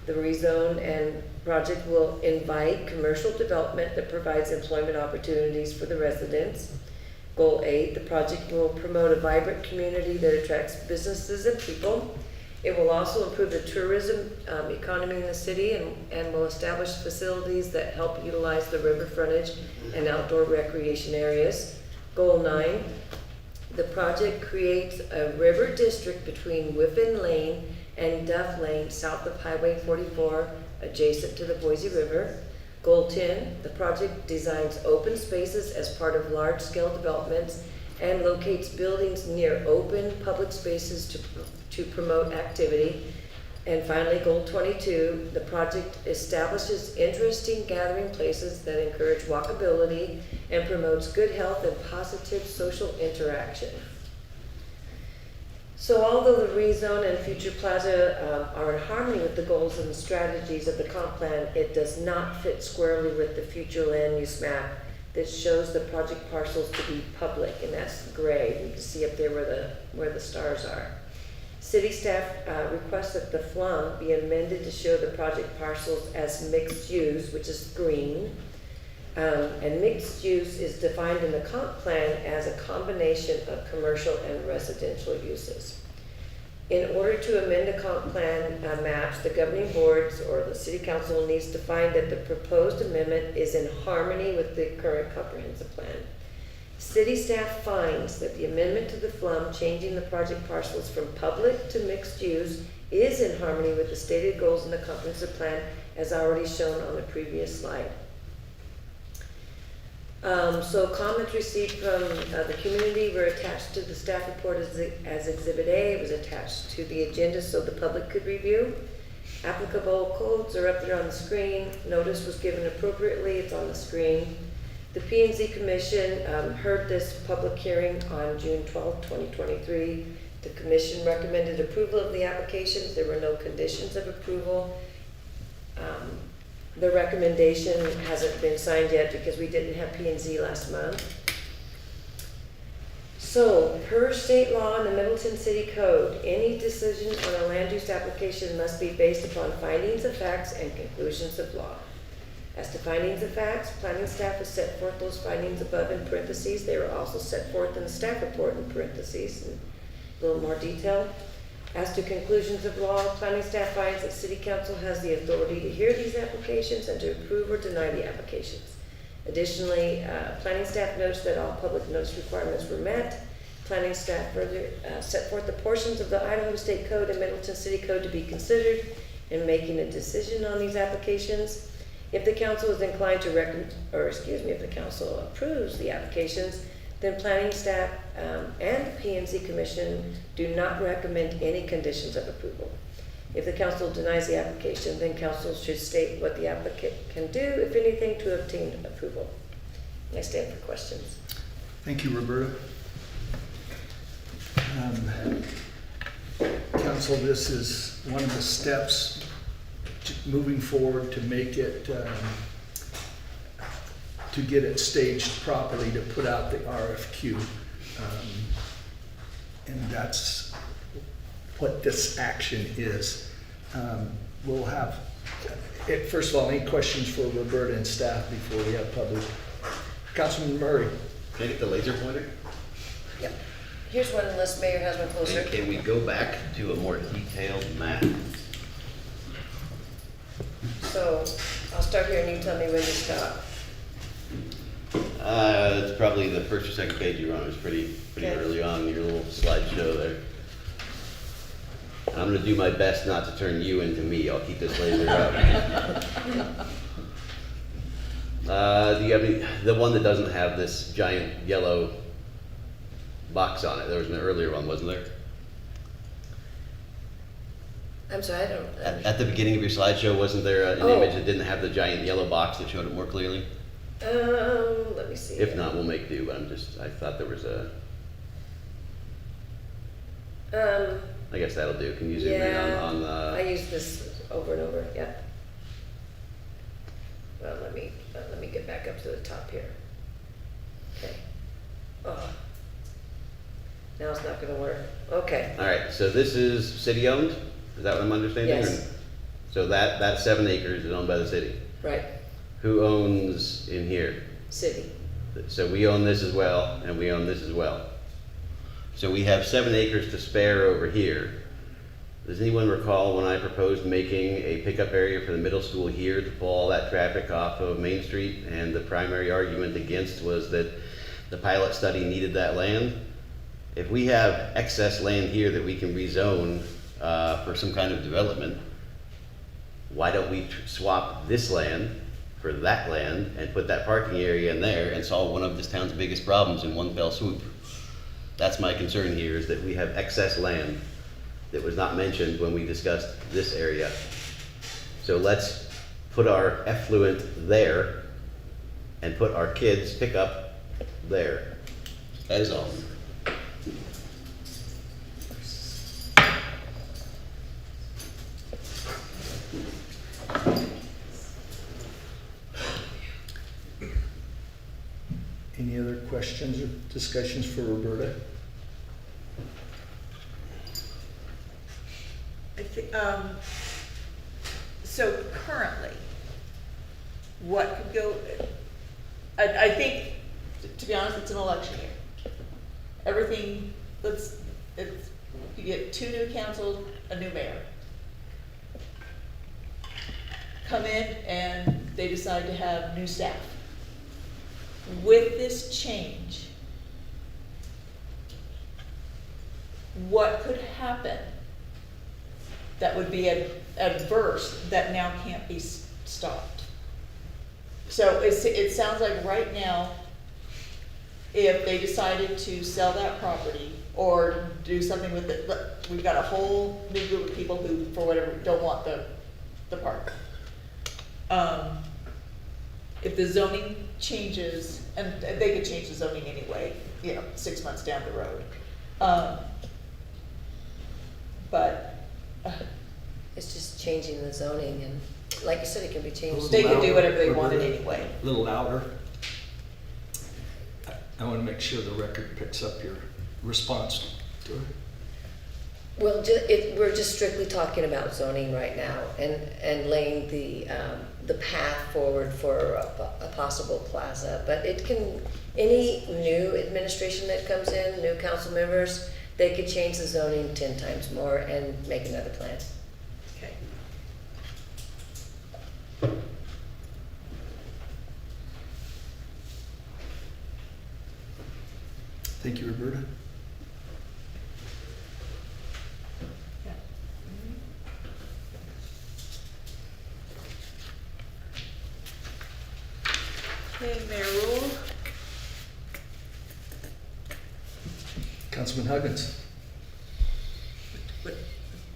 the rezone and project will invite commercial development that provides employment opportunities for the residents. Goal 8, the project will promote a vibrant community that attracts businesses and people. It will also improve the tourism economy in the city and will establish facilities that help utilize the river frontage and outdoor recreation areas. Goal 9, the project creates a river district between Whiffin Lane and Duff Lane south of Highway 44 adjacent to the Boise River. Goal 10, the project designs open spaces as part of large-scale developments and locates buildings near open public spaces to promote activity. And finally, goal 22, the project establishes interesting gathering places that encourage walkability and promotes good health and positive social interaction. So although the rezone and future plaza are in harmony with the goals and the strategies of the comp plan, it does not fit squarely with the future land use map that shows the project parcels to be public, and that's gray. You can see up there where the stars are. City staff requests that the FLUM be amended to show the project parcels as mixed use, which is green. And mixed use is defined in the comp plan as a combination of commercial and residential uses. In order to amend the comp plan maps, the governing boards or the city council needs to find that the proposed amendment is in harmony with the current comprehensive plan. City staff finds that the amendment to the FLUM changing the project parcels from public to mixed use is in harmony with the stated goals in the comprehensive plan as already shown on the previous slide. So comments received from the community were attached to the staff report as Exhibit A. It was attached to the agenda so the public could review. Applicable codes are up there on the screen. Notice was given appropriately. It's on the screen. The P&Z Commission heard this public hearing on June 12, 2023. The Commission recommended approval of the applications. There were no conditions of approval. The recommendation hasn't been signed yet because we didn't have P&Z last month. So, per state law in the Middleton City Code, any decision on a land use application must be based upon findings of facts and conclusions of law. As to findings of facts, planning staff has set forth those findings above in parentheses. They were also set forth in the staff report in parentheses in a little more detail. As to conclusions of law, planning staff finds that City Council has the authority to hear these applications and to approve or deny the applications. Additionally, planning staff notes that all public notice requirements were met. Planning staff further set forth the portions of the Idaho State Code and Middleton City Code to be considered in making a decision on these applications. If the council is inclined to if the council approves the applications, then planning staff and the P&Z Commission do not recommend any conditions of approval. If the council denies the application, then council should state what the applicant can do, if anything, to obtain approval. I stand for questions. Thank you, Roberta. Council, this is one of the steps moving forward to make it to get it staged properly to put out the RFQ. And that's what this action is. We'll have, first of all, any questions for Roberta and staff before we have public? Councilman Murray. Can I get the laser pointer? Yep. Here's one unless Mayor has one closer. And can we go back to a more detailed map? So I'll start here and you tell me when to stop. It's probably the first or second page you were on. It was pretty Okay. early on, your little slideshow there. I'm gonna do my best not to turn you into me. I'll keep this laser up. Do you have any, the one that doesn't have this giant yellow box on it? There was an earlier one, wasn't there? I'm sorry, I don't. At the beginning of your slideshow, wasn't there an Oh. image that didn't have the giant yellow box that showed it more clearly? Let me see. If not, we'll make do, but I thought there was I guess that'll do. Can you zoom in on I the, use this over and over, yep. Well, let me get back up to the top here. Okay. Oh. Now it's not gonna work. Okay, all right, so this is city-owned? Is that what I'm understanding? Yes. So that 7 acres is owned by the city? right, Who owns in here? city. So we own this as well, and we own this as well. So we have 7 acres to spare over here. Does anyone recall when I proposed making a pickup area for the middle school here to pull all that traffic off of Main Street? And the primary argument against was that the pilot study needed that land. If we have excess land here that we can rezone for some kind of development, why don't we swap this land for that land and put that parking area in there and solve one of this town's biggest problems in one fell swoop? That's my concern here, is that we have excess land that was not mentioned when we discussed this area. So let's put our effluent there and put our kids' pickup there. That is all. Any other questions or discussions for Roberta? I think, so currently, what could go, I think, to be honest, it's an election year. Everything, you get 2 new councils, a new mayor. Come in and they decide to have new staff. With this change, what could happen that would be adverse that now can't be stopped? So it sounds like right now, if they decided to sell that property or do something with it, we've got a whole new group of people who, for whatever, don't want the park. If the zoning changes, and they could change the zoning anyway, 6 months down the road. But It's just changing the zoning and, like you said, it can be changed. they could do whatever they wanted anyway. A little louder. I want to make sure the record picks up your response to it. Well, we're just strictly talking about zoning right now and laying the path forward for a possible plaza. But any new administration that comes in, new council members, they could change the zoning 10 times more and make another plan. Okay. Thank you, Roberta. Yeah. Okay, Mayor Rule. Councilman Huggins.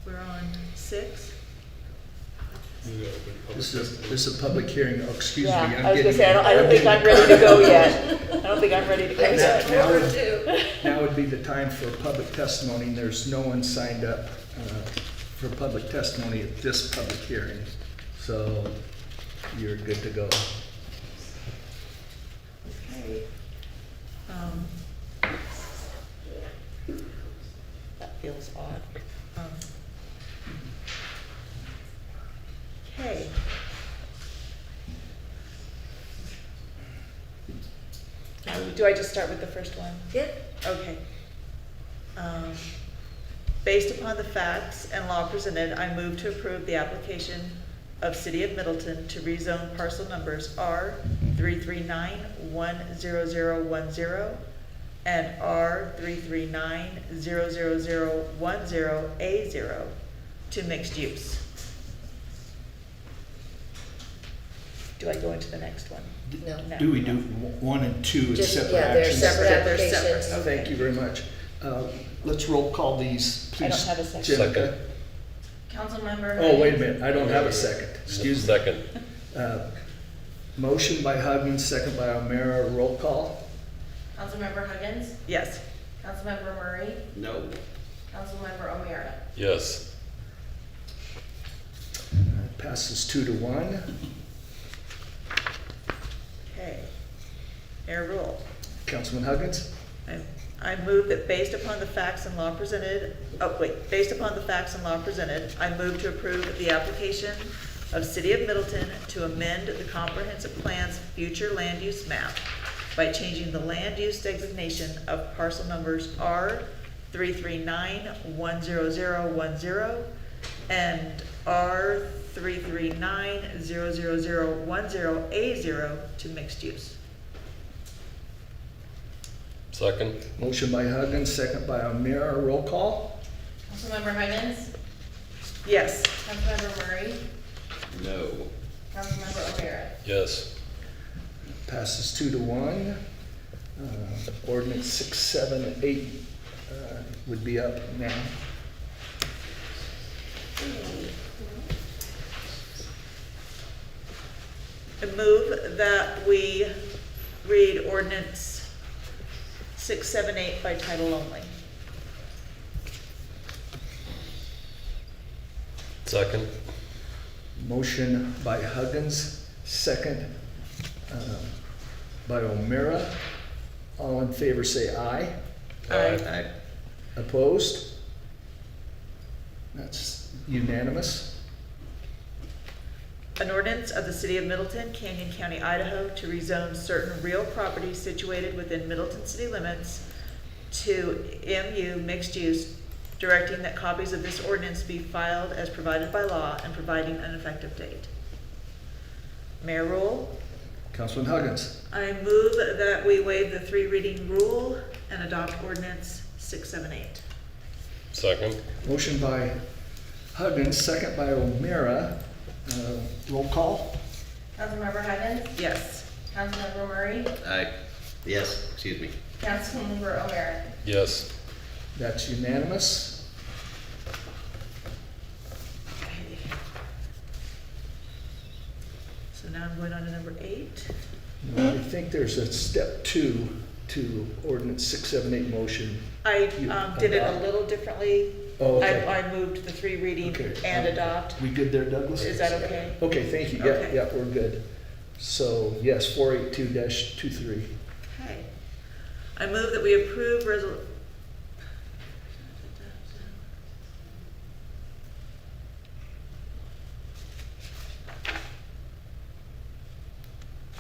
We're on 6. This is a public hearing. Oh, excuse me. Yeah, I'm I was gonna getting- say, I don't think I'm ready to go yet. I don't think I'm ready to go yet. Now would be the time for public testimony. There's no one signed up for public testimony at this public hearing. So you're good to go. Okay. That feels odd. Okay. Do I just start with the first one? Yeah. Okay. Based upon the facts and law presented, I move to approve the application of City of Middleton to rezone parcel numbers R339-10010 and R339-00010A0 to mixed use. Do I go into the next one? No. No. Do we do 1 and 2 as Just, separate yeah, they're actions? separate They're separate. applications. Thank you very much. Let's roll call these, please. I don't have a second. Jenica. Councilmember. Oh, wait a Higgins. minute, I don't have a second, excuse me. Second. Motion by Huggins, second by O'Meara, roll call. Councilmember Higgins. Yes. Councilmember Murray. No. Councilmember O'Meara. Yes. Passes 2-1. Okay. Mayor Rule. Councilman Huggins? I move that based upon the facts and law presented, based upon the facts and law presented, I move to approve the application of City of Middleton to amend the comprehensive plan's future land use map by changing the land use designation of parcel numbers R339-10010 and R339-00010A0 to mixed use. Second. Motion by Huggins, second by O'Meara, roll call. Councilmember Higgins. Yes. Councilmember Murray. No. Councilmember O'Meara. Yes. Passes 2-1. Ordinance 678 would be up now. I move that we read ordinance 678 by title only. Second. Motion by Huggins, second by O'Meara. All in favor say aye. Aye. Opposed? That's unanimous. An ordinance of the City of Middleton, Canyon County, Idaho, to rezone certain real property situated within Middleton city limits to MU mixed use, directing that copies of this ordinance be filed as provided by law and providing an effective date. Mayor Rule, Councilman Huggins. I move that we waive the 3 reading rule and adopt ordinance 678. Second. Motion by Huggins, second by O'Meara. Roll call. Councilmember Higgins. Yes. Councilmember Murray. Aye. Yes, excuse me. Councilmember O'Meara. Yes. That's unanimous. Okay. So now I'm going on to number 8. I think there's a step 2 to ordinance 678 motion. I You did it a adopt? little differently. Oh, okay. I moved the 3 reading Okay. and adopt. We good there, Douglas? Is that okay? Okay, thank you. Okay. Yeah, we're good. So, yes, 482-23. Okay. I move that we approve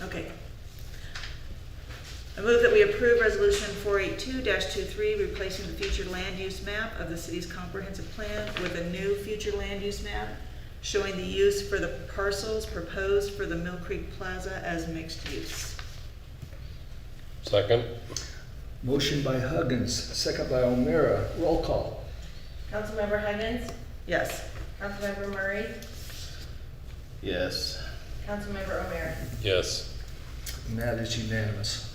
Okay. I move that we approve resolution 482-23, replacing the future land use map of the city's comprehensive plan with a new future land use map showing the use for the parcels proposed for the Mill Creek Plaza as mixed use. Second. Motion by Huggins, second by O'Meara. Roll call. Councilmember Higgins. Yes. Councilmember Murray. Yes. Councilmember O'Meara. Yes. And that is unanimous.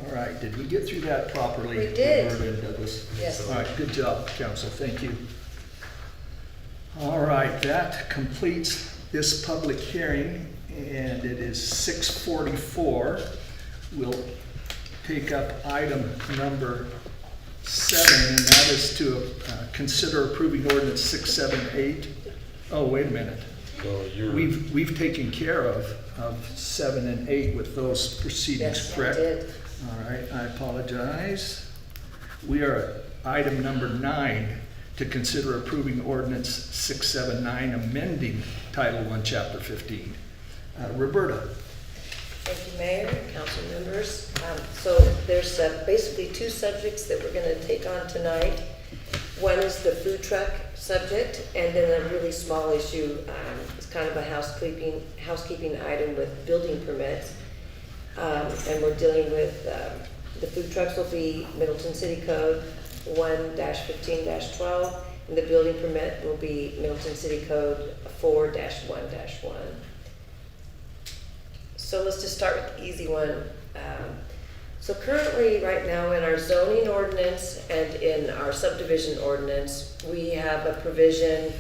All right, did we get through that properly? We did. Roberta and Douglas? Yes. All right, good job, council, thank you. All right, that completes this public hearing, and it is 6:44. We'll take up item number 7, and that is to consider approving ordinance 678. Oh, wait a minute. So you're. We've taken care of 7 and 8 with those proceedings, Yes, I correct? did. All right, I apologize. We are at item number 9, to consider approving ordinance 679, amending Title I, Chapter 15. Roberta. Thank you, Mayor, council members. So there's basically 2 subjects that we're going to take on tonight. One is the food truck subject, and then a really small issue. It's kind of a housekeeping item with building permits. And we're dealing with, the food trucks will be Middleton City Code 1-15-12, and the building permit will be Middleton City Code 4-1-1. So let's just start with the easy one. So currently, right now, in our zoning ordinance and in our subdivision ordinance, we have a provision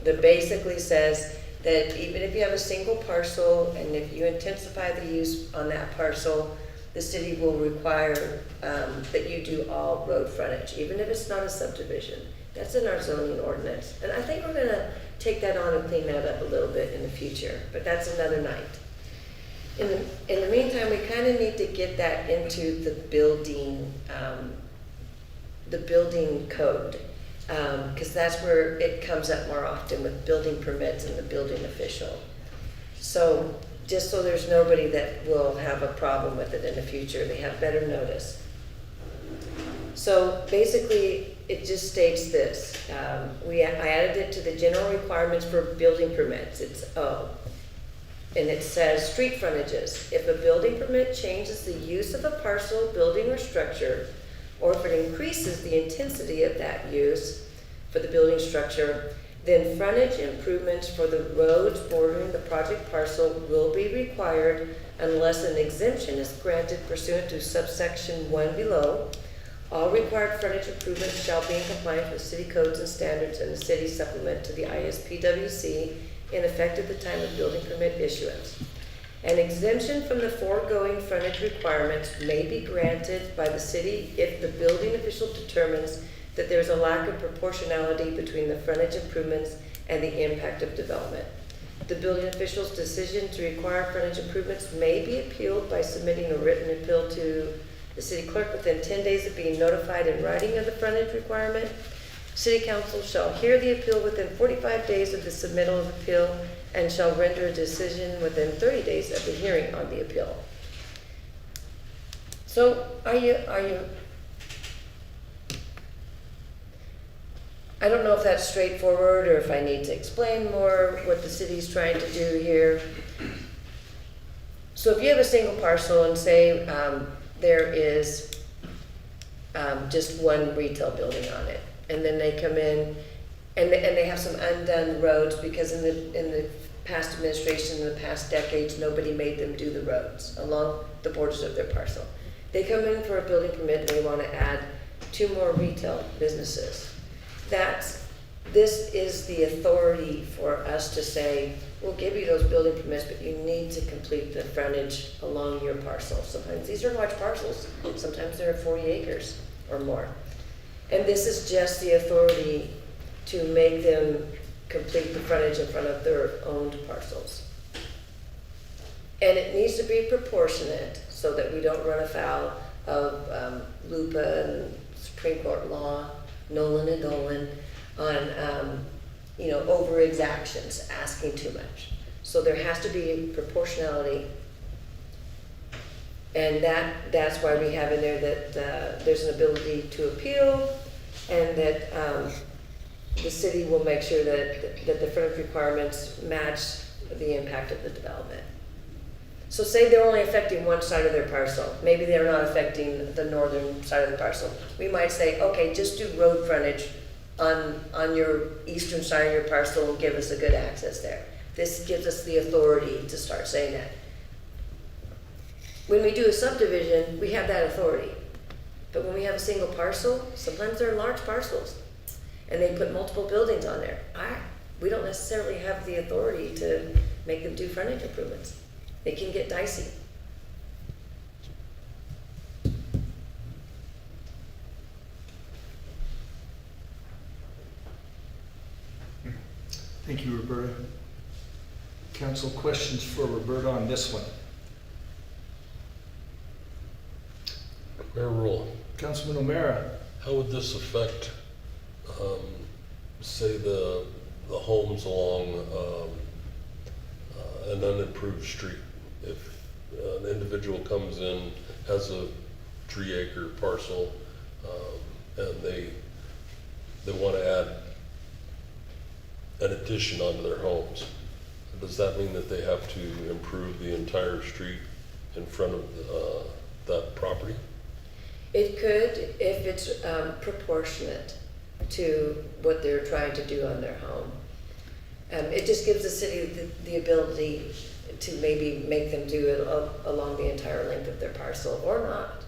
that basically says that even if you have a single parcel and if you intensify the use on that parcel, the city will require that you do all road frontage, even if it's not a subdivision. That's in our zoning ordinance. And I think we're gonna take that on and clean that up a little bit in the future, but that's another night. In the meantime, we kind of need to get that into the building code, because that's where it comes up more often with building permits and the building official. So just so there's nobody that will have a problem with it in the future, they have better notice. So basically, it just states this. I added it to the general requirements for building permits. It's O. And it says street frontages. If a building permit changes the use of a parcel, building, or structure, or if it increases the intensity of that use for the building structure, then frontage improvements for the roads bordering the project parcel will be required unless an exemption is granted pursuant to subsection 1 below. All required frontage improvements shall be in compliance with city codes and standards and the city supplement to the ISPWC in effect at the time of building permit issuance. An exemption from the foregoing frontage requirements may be granted by the city if the building official determines that there is a lack of proportionality between the frontage improvements and the impact of development. The building official's decision to require frontage improvements may be appealed by submitting a written appeal to the city clerk within 10 days of being notified in writing of the frontage requirement. City council shall hear the appeal within 45 days of the submittal of appeal and shall render a decision within 30 days of the hearing on the appeal. So are you I don't know if that's straightforward or if I need to explain more what the city's trying to do here. So if you have a single parcel and say there is just one retail building on it, and then they come in and they have some undone roads because in the past administration, in the past decades, nobody made them do the roads along the borders of their parcel. They come in for a building permit and they want to add 2 more retail businesses. This is the authority for us to say, we'll give you those building permits, but you need to complete the frontage along your parcel. Sometimes these are large parcels. Sometimes they're 40 acres or more. And this is just the authority to make them complete the frontage in front of their owned parcels. And it needs to be proportionate so that we don't run afoul of LUPA and Supreme Court law, Nolan and Dolan, on over exactions, asking too much. So there has to be proportionality, and that's why we have in there that there's an ability to appeal, and that the city will make sure that the frontage requirements match the impact of the development. So say they're only affecting one side of their parcel. Maybe they're not affecting the northern side of the parcel. We might say, okay, just do road frontage on your eastern side of your parcel and give us a good access there. This gives us the authority to start saying that. When we do a subdivision, we have that authority. But when we have a single parcel, sometimes they're large parcels and they put multiple buildings on there. We don't necessarily have the authority to make them do frontage improvements. It can get dicey. Thank you, Roberta. Council, questions for Roberta on this one? Mayor Rule, Councilman O'Meara. how would this affect, say the homes along an unimproved street? If an individual comes in, has a 3-acre parcel, and they want to add an addition onto their homes, does that mean that they have to improve the entire street in front of that property? It could if it's proportionate to what they're trying to do on their home. It just gives the city the ability to maybe make them do it along the entire length of their parcel or not.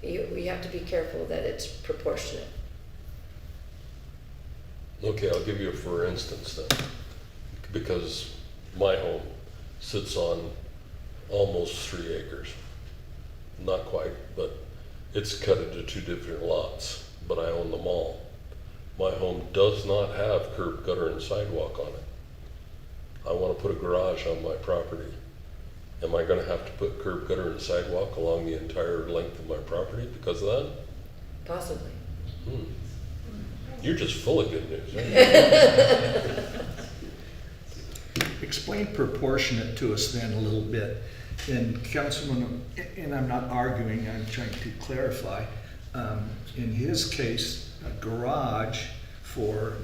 We have to be careful that it's proportionate. Okay, I'll give you a for instance then, because my home sits on almost 3 acres. Not quite, but it's cut into 2 different lots, but I own them all. My home does not have curb, gutter, and sidewalk on it. I want to put a garage on my property. Am I gonna have to put curb, gutter, and sidewalk along the entire length of my property because of that? Possibly. You're just full of good news, aren't you? Explain proportionate to us then a little bit. And Councilman, and I'm not arguing, I'm trying to clarify. In his case, a garage for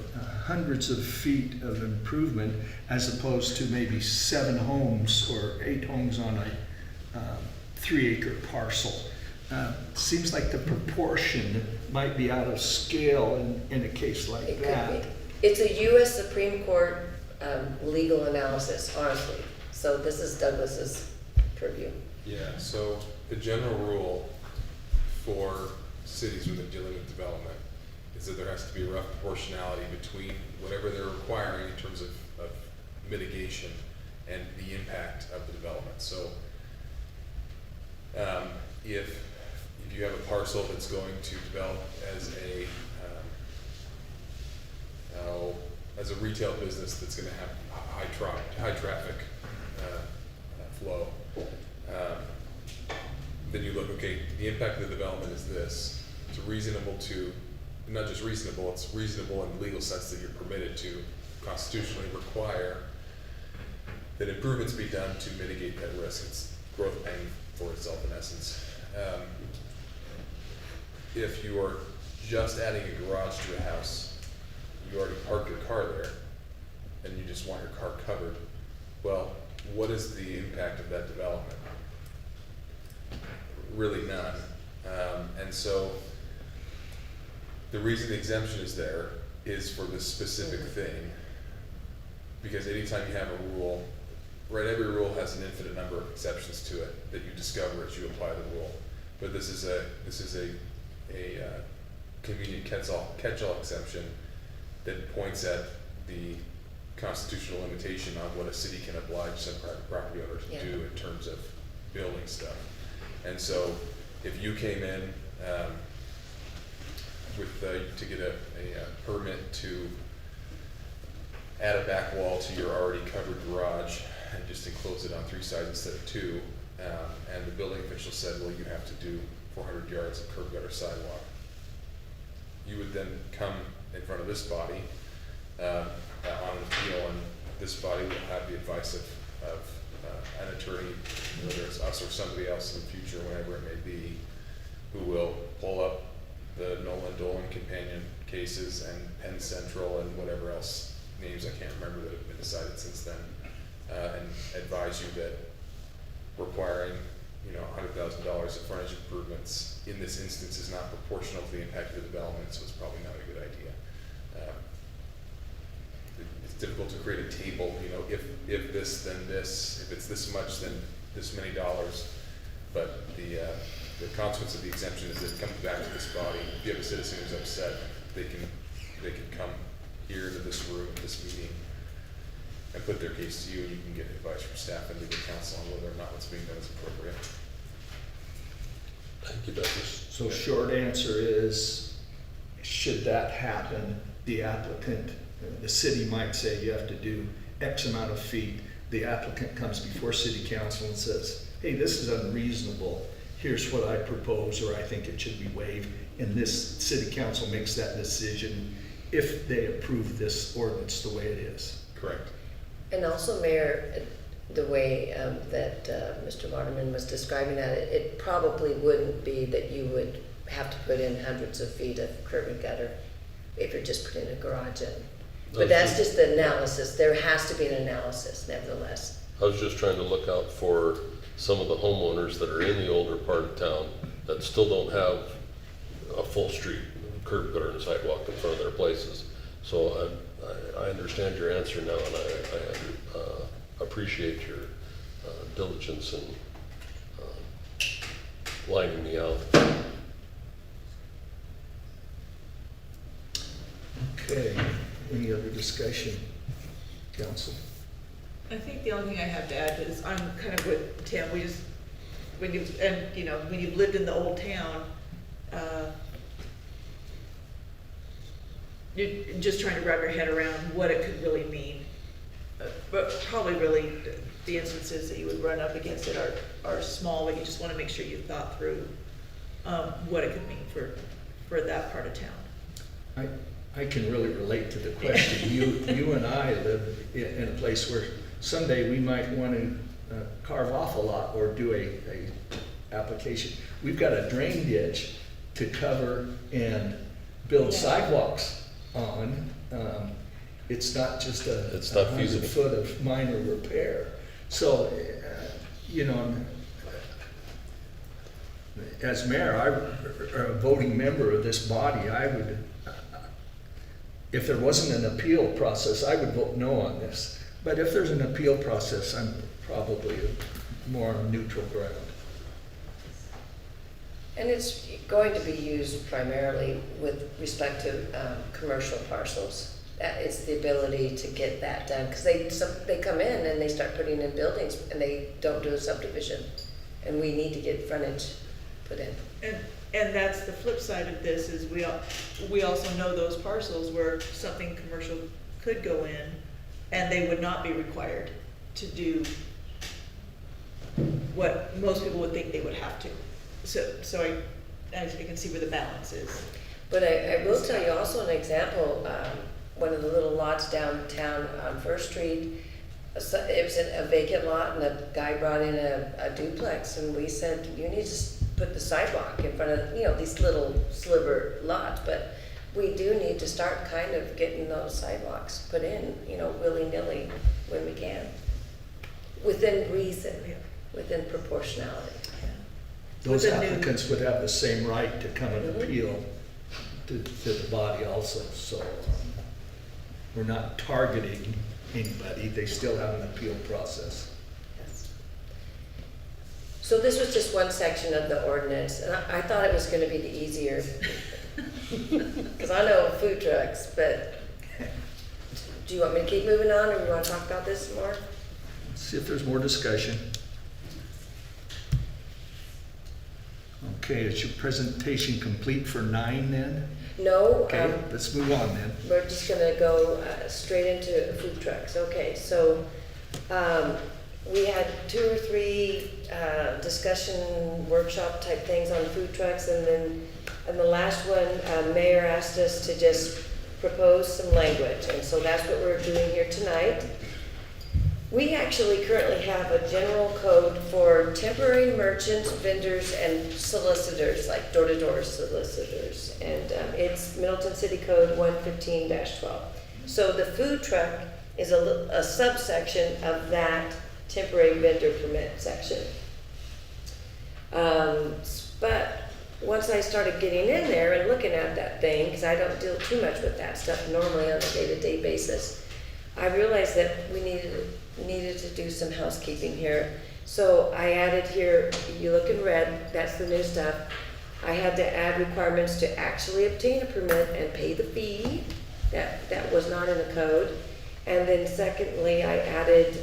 hundreds of feet of improvement as opposed to maybe 7 homes or 8 homes on a 3-acre parcel. Seems like the proportion might be out of scale in a case like It that. could be. It's a US Supreme Court legal analysis, honestly. So this is Douglas's purview. Yeah, so the general rule for cities when they're dealing with development is that there has to be a rough proportionality between whatever they're requiring in terms of mitigation and the impact of the development. So if you have a parcel that's going to develop as a retail business that's going to have high traffic flow, then you look, okay, the impact of the development is this. It's reasonable to, not just reasonable, it's reasonable in the legal sense that you're permitted to constitutionally require that improvements be done to mitigate that risk. It's growth paying for itself in essence. If you are just adding a garage to a house, you already parked your car there, and you just want your car covered, well, what is the impact of that development? Really none. And so the reason the exemption is there is for this specific thing, because anytime you have a rule, right, every rule has an infinite number of exceptions to it that you discover as you apply the rule. But this is a convenient catch-all exception that points at the constitutional limitation on what a city can oblige some private property owner to do in terms of building stuff. And so if you came in to get a permit to add a back wall to your already covered garage and just enclose it on 3 sides instead of 2, and the building official said, well, you have to do 400 yards of curb gutter sidewalk, you would then come in front of this body on an appeal, and this body will have the advice of an attorney, whether it's us or somebody else in the future, whenever it may be, who will pull up the Nolan Dolan companion cases and Penn Central and whatever else names I can't remember that have been decided since then, and advise you that requiring $100,000 of frontage improvements in this instance is not proportional to the impact of the development, so it's probably not a good idea. It's difficult to create a table, if this, then this, if it's this much, then this many dollars. But the consequence of the exemption is that it comes back to this body. If you have a citizen who's upset, they can come here to this room, this meeting, and put their case to you, and you can get advice from staff and legal counsel on whether or not what's being done is appropriate. Thank you, Douglas. So short answer is, should that happen, the applicant, the city might say you have to do X amount of feet. The applicant comes before city council and says, hey, this is unreasonable. Here's what I propose, or I think it should be waived. And this city council makes that decision if they approve this ordinance the way it is. Correct. And also, Mayor, the way that Mr. Waterman was describing that, it probably wouldn't be that you would have to put in hundreds of feet of curb and gutter if you're just putting a garage in. But that's just the analysis. There has to be an analysis, nevertheless. I was just trying to look out for some of the homeowners that are in the older part of town that still don't have a full street, curb, gutter, and sidewalk in front of their places. So I understand your answer now, and I appreciate your diligence in lining me out. Okay, Any other discussion, council? I think the only thing I have to add is I'm kind of with Tim, we just, when you've lived in the old town, you're just trying to wrap your head around what it could really mean. But probably really, the instances that you would run up against it are small, but you just wanna make sure you thought through, what it could mean for that part of town. I can really relate to the question. You and I live in a place where someday we might want to carve off a lot or do a application. We've got a drain ditch to cover and build Yeah. sidewalks on. It's not just It's a not 100 feasible. foot of minor repair. So, as mayor, or a voting member of this body, I would, if there wasn't an appeal process, I would vote no on this. But if there's an appeal process, I'm probably more on neutral ground. And it's going to be used primarily with respect to commercial parcels. It's the ability to get that done, because they come in and they start putting in buildings and they don't do a subdivision. And we need to get frontage put in. And that's the flip side of this, is we also know those parcels where something commercial could go in and they would not be required to do what most people would think they would have to. So I can see where the balance is. But I will tell you also an example, one of the little lots downtown on First Street, it was a vacant lot and a guy brought in a duplex and we said, you need to put the sidewalk in front of, these little sliver lots, but we do need to start kind of getting those sidewalks put in, willy-nilly when we can. Within reason, within proportionality. Those With the new- applicants would have the same right to come and appeal to the body also. So we're not targeting anybody. They still have an appeal process. Yes. So this was just one section of the ordinance, and I thought it was gonna be the easier. Cause I know food trucks, but do you want me to keep moving on, or you wanna talk about this more? See if there's more discussion. Okay, is your presentation complete for 9 then? No, Okay, let's move on then. we're just gonna go straight into food trucks. Okay, so we had 2 or 3 discussion workshop type things on food trucks, and then in the last one, Mayor asked us to just propose some language, and so that's what we're doing here tonight. We actually currently have a general code for temporary merchants, vendors, and solicitors, like door-to-door solicitors. And it's Middleton City Code 115-12. So the food truck is a subsection of that temporary vendor permit section. But once I started getting in there and looking at that thing, because I don't deal too much with that stuff normally on a day-to-day basis, I realized that we needed to do some housekeeping here. So I added here, you look in red, that's the new stuff. I had to add requirements to actually obtain a permit and pay the fee. That was not in the code. And then secondly, I added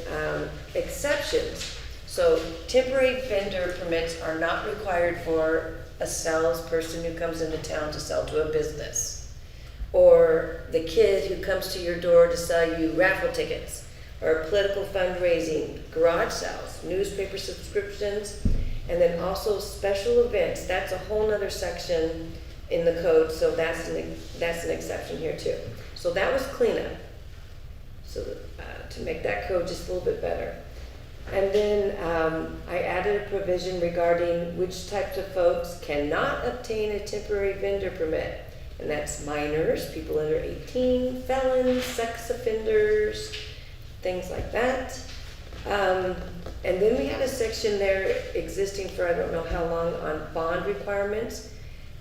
exceptions. So temporary vendor permits are not required for a salesperson who comes into town to sell to a business, or the kid who comes to your door to sell you raffle tickets, or political fundraising, garage sales, newspaper subscriptions, and then also special events. That's a whole nother section in the code, so that's an exception here too. So that was cleanup, so to make that code just a little bit better. And then I added a provision regarding which types of folks cannot obtain a temporary vendor permit. And that's minors, people under 18, felons, sex offenders, things like that. And then we had a section there existing for I don't know how long on bond requirements.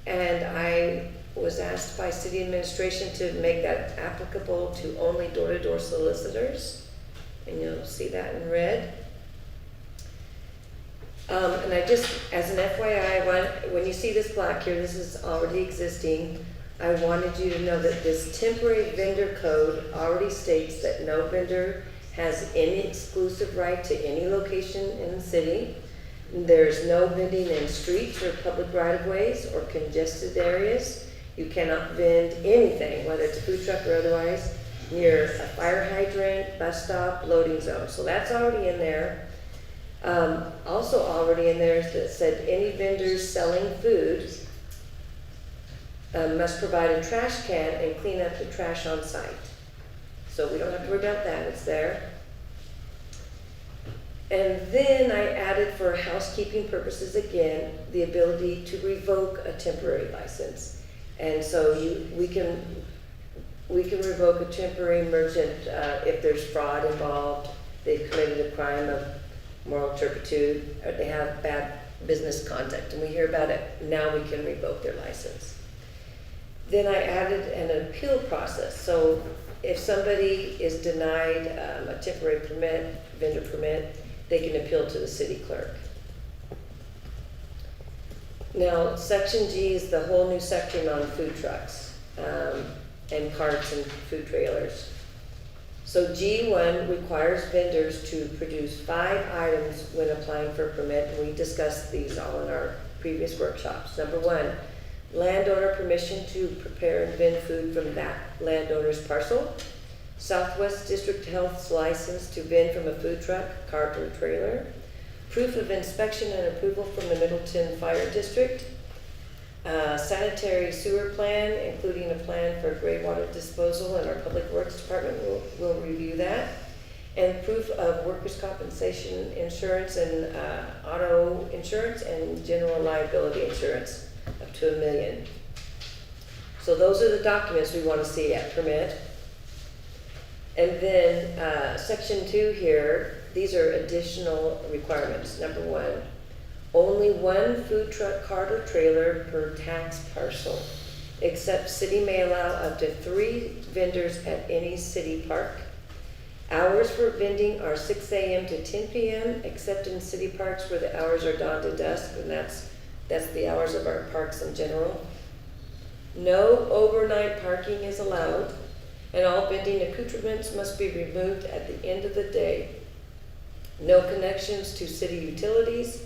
And I was asked by city administration to make that applicable to only door-to-door solicitors. And you'll see that in red. And I just, as an FYI, when you see this black here, this is already existing. I wanted you to know that this temporary vendor code already states that no vendor has any exclusive right to any location in the city. There's no vending in streets or public right-of-ways or congested areas. You cannot vend anything, whether it's a food truck or otherwise, near a fire hydrant, bus stop, loading zone. So that's already in there. Also already in there is that said any vendors selling food must provide a trash can and clean up the trash on site. So we don't have to worry about that, it's there. And then I added, for housekeeping purposes again, the ability to revoke a temporary license. And so we can revoke a temporary merchant if there's fraud involved, they've committed a crime of moral turpitude, or they have bad business conduct, and we hear about it, now we can revoke their license. Then I added an appeal process. So if somebody is denied a temporary permit, vendor permit, they can appeal to the city clerk. Now, section G is the whole new section on food trucks and carts and food trailers. So G1 requires vendors to produce 5 items when applying for a permit, and we discussed these all in our previous workshops. Number 1, landowner permission to prepare and vend food from that landowner's parcel. Southwest District Health's license to vend from a food truck, cart, or trailer. Proof of inspection and approval from the Middleton Fire District. Sanitary sewer plan, including a plan for gray water disposal, and our Public Works Department will review that. And proof of workers' compensation insurance and auto insurance and general liability insurance up to $1 million. So those are the documents we want to see at permit. And then section 2 here, these are additional requirements. Number 1, only 1 food truck, cart, or trailer per tax parcel, except city may allow up to 3 vendors at any city park. Hours for vending are 6 a.m. to 10 p.m., except in city parks where the hours are dawn to dusk, and that's the hours of our parks in general. No overnight parking is allowed, and all vending accoutrements must be removed at the end of the day. No connections to city utilities.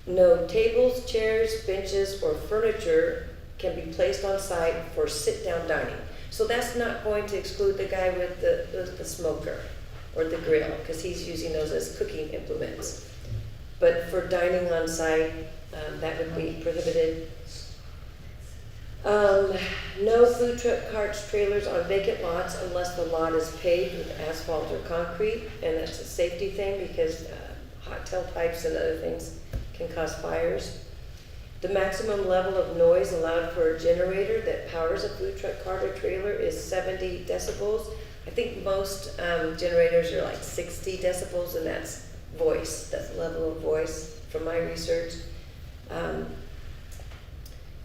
No tables, chairs, benches, or furniture can be placed on site for sit-down dining. So that's not going to exclude the guy with the smoker or the grill, because he's using those as cooking implements. But for dining on site, that would be prohibited. No food truck, carts, trailers on vacant lots unless the lot is paved with asphalt or concrete, and that's a safety thing because hot tailpipes and other things can cause fires. The maximum level of noise allowed for a generator that powers a food truck, cart, or trailer is 70 decibels. I think most generators are like 60 decibels, and that's voice. That's the level of voice from my research.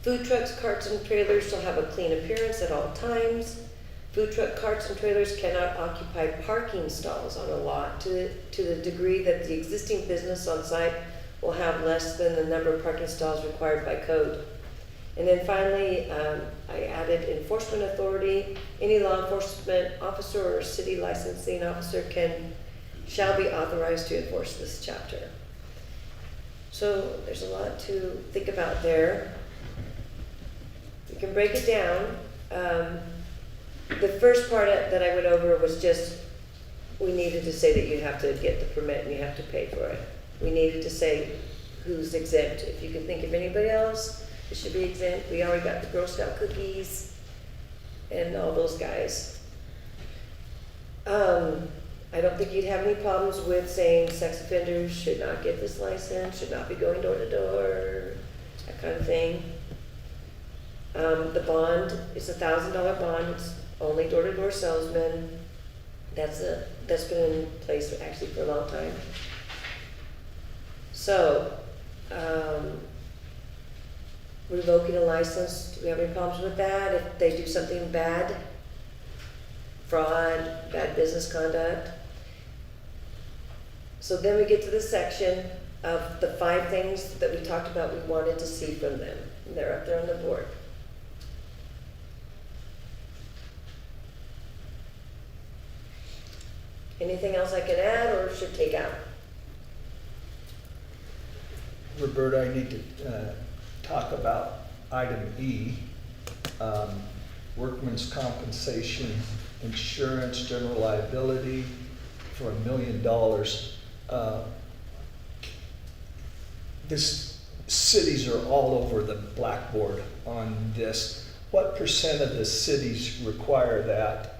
Food trucks, carts, and trailers shall have a clean appearance at all times. Food truck, carts, and trailers cannot occupy parking stalls on a lot to the degree that the existing business on site will have less than the number of parking stalls required by code. And then finally, I added enforcement authority. Any law enforcement officer or city licensing officer shall be authorized to enforce this chapter. So there's a lot to think about there. We can break it down. The first part that I went over was just, we needed to say that you have to get the permit and you have to pay for it. We needed to say who's exempt. If you can think of anybody else that should be exempt, we already got the Girl Scout cookies and all those guys. I don't think you'd have any problems with saying sex offenders should not get this license, should not be going door to door, that kind of thing. The bond is $1,000 bond. It's only door-to-door salesmen. That's been in place actually for a long time. So, revoking a license, do we have any problems with that? If they do something bad, fraud, bad business conduct. So then we get to the section of the 5 things that we talked about we wanted to see from them. And they're up there on the board. Anything else I can add or should take out? Roberta, I need to talk about item E, workman's compensation, insurance, general liability for $1 million. Cities are all over the blackboard on this. What percent of the cities require that?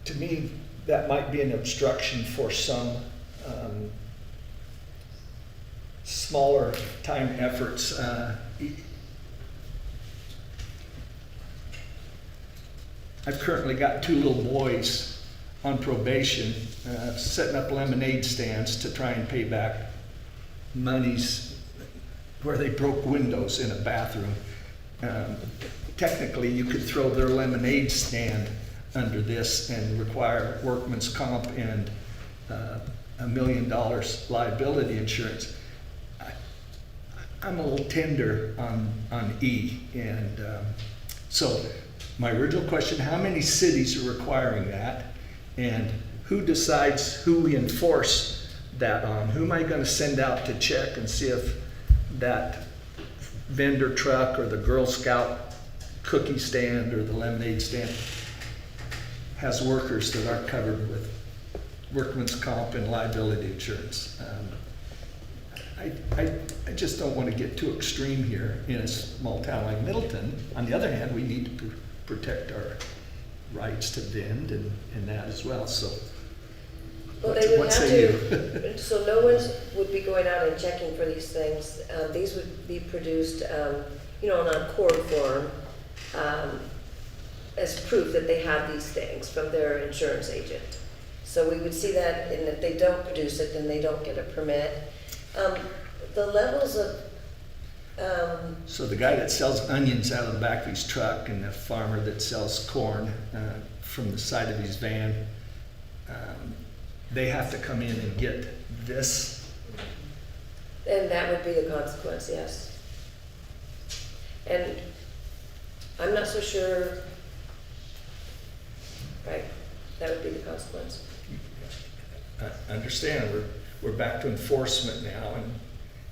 To me, that might be an obstruction for some smaller time efforts. I've currently got 2 little boys on probation, setting up lemonade stands to try and pay back monies where they broke windows in a bathroom. Technically, you could throw their lemonade stand under this and require workman's comp and $1 million liability insurance. I'm a little tender on E, and so my original question, how many cities are requiring that? And who decides who we enforce that on? Who am I gonna send out to check and see if that vendor truck or the Girl Scout cookie stand or the lemonade stand has workers that aren't covered with workman's comp and liability insurance? I just don't want to get too extreme here in a small town like Middleton. On the other hand, we need to protect our rights to vend and that as well, so. Well, they would what have say to, so no one would be going out and checking for these things. These would be produced, on a cord form, as proof that they have these things from their insurance agent. So we would see that, and if they don't produce it, then they don't get a permit. The levels of, So the guy that sells onions out of the back of his truck and the farmer that sells corn from the side of his van, they have to come in and get this. and that would be the consequence, yes. And I'm not so sure, right, that would be the consequence. Understand, we're back to enforcement now,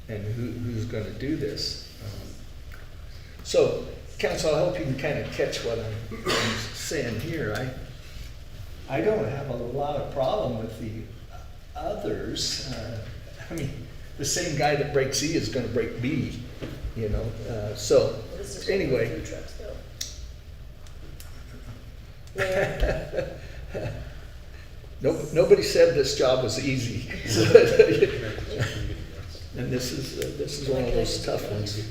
and who's going to do this. So, council, I hope you can kind of catch what I'm saying here. I don't have a lot of problem with the others. I mean, the same guy that breaks E is going to break B, so This is anyway. food trucks, though. Mayor? Nobody said this job was easy. And this is one of those tough ones.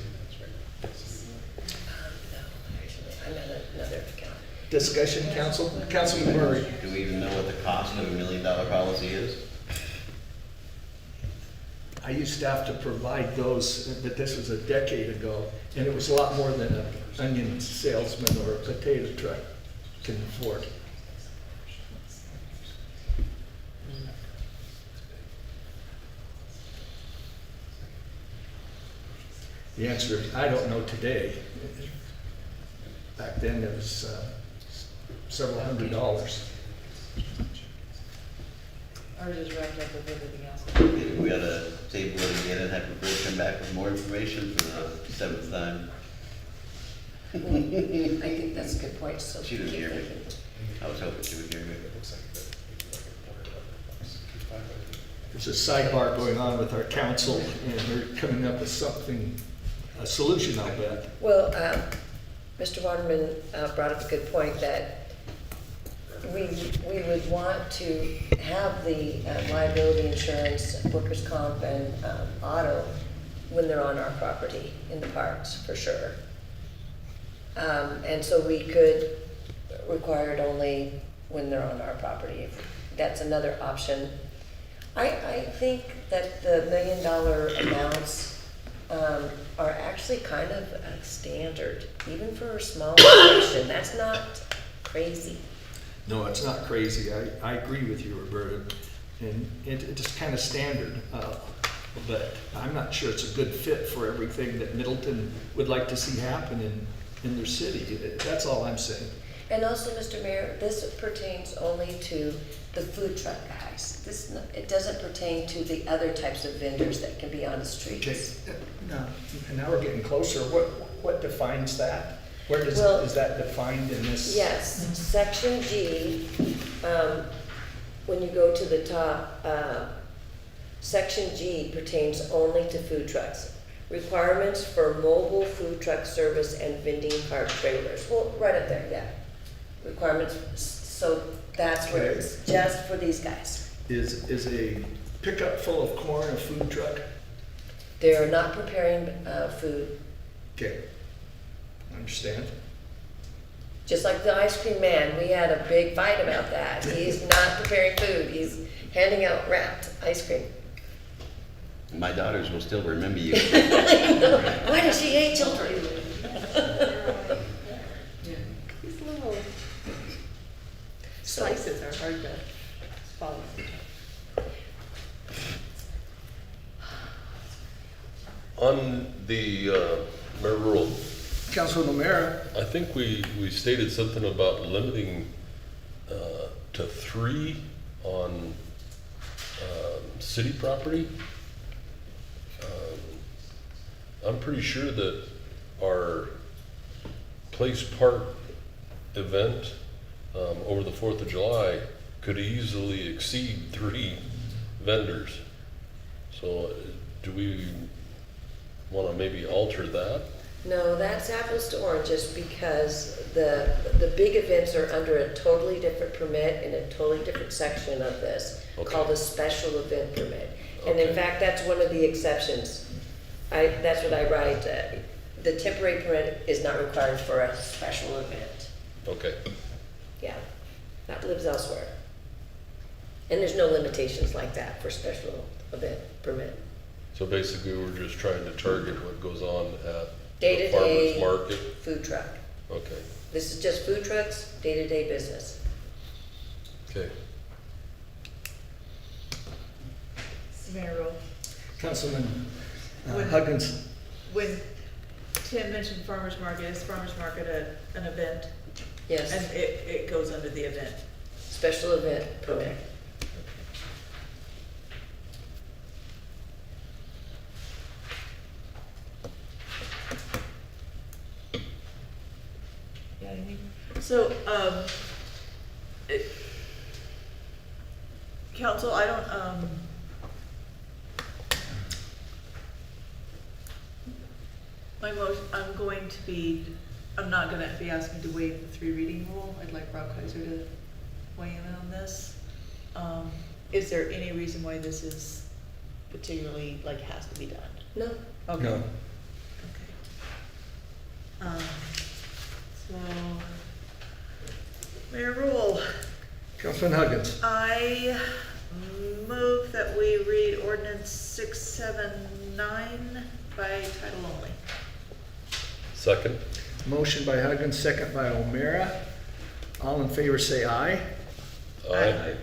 I'm at another account. Discussion, council? Councilman Murray? Do we even know what the cost of $1 million policy is? I used to have to provide those, but this was a decade ago, and it was a lot more than an onion salesman or a potato truck can afford. The answer is, I don't know today. Back then, it was several $100s. Ours is wrapped up with everything else. Maybe we ought to table it again and have Roberta come back with more information for the 7th time. I think that's a good point, so. She didn't keep hear me. thinking. I was hoping she would hear me. There's a sidebar going on with our council, and they're coming up with something, a solution, I'll bet. Well, Mr. Waterman brought up a good point that we would want to have the liability insurance, workers' comp, and auto when they're on our property in the parks, for sure. And so we could require it only when they're on our property. That's another option. I think that the $1 million amounts are actually kind of standard, even for a small operation. That's not crazy. No, it's not crazy. I agree with you, Roberta. And it's kind of standard. But I'm not sure it's a good fit for everything that Middleton would like to see happen in their city. That's all I'm saying. And also, Mr. Mayor, this pertains only to the food truck guys. It doesn't pertain to the other types of vendors that can be on the Okay, streets. now we're getting closer. What defines that? Where does, Well, is that defined in this? Yes, section G, when you go to the top, section G pertains only to food trucks. Requirements for mobile food truck service and vending cart trailers. Well, right up there, yeah. Requirements, so that's what it's just for these guys. Is a pickup full of corn a food truck? They're not preparing food, Okay, understand. just like the ice cream man. We had a big fight about that. He's not preparing food, he's handing out wrapped ice cream. My daughters will still remember you. Why does she hate children? These little slices are hard to follow. On the Mayor Rule, Councilman O'Meara, I think we stated something about limiting to 3 on city property. I'm pretty sure that our Place Park event over the 4th of July could easily exceed 3 vendors. So do we want to maybe alter that? No, that's apples to oranges because the big events are under a totally different permit in a totally different section of this, Okay. called a special event permit. And in Okay. fact, that's one of the exceptions. That's what I write, the temporary permit is not required for a special event. Okay. Yeah, that lives elsewhere. And there's no limitations like that for special event permit. So basically, we're just trying to target what goes on at the Day-to-day farmer's market? food truck. Okay, This is just food trucks, day-to-day business. okay. Mayor Rule. Councilman When- Huggins, When Tim mentioned farmer's market, is farmer's market an event? Yes, And it goes under the event? special event permit. Okay. Yeah, I mean, so, council, I don't, I'm not gonna be asking to waive the 3 reading rule. I'd like Rob Kaiser to weigh in on this. Is there any reason why this is particularly, like, has to be done? No, Okay. no. Okay. So, Mayor Rule, Councilman Huggins, I move that we read ordinance 679 by title only. Second? motion by Huggins, second by O'Meara. All in favor say aye. Aye.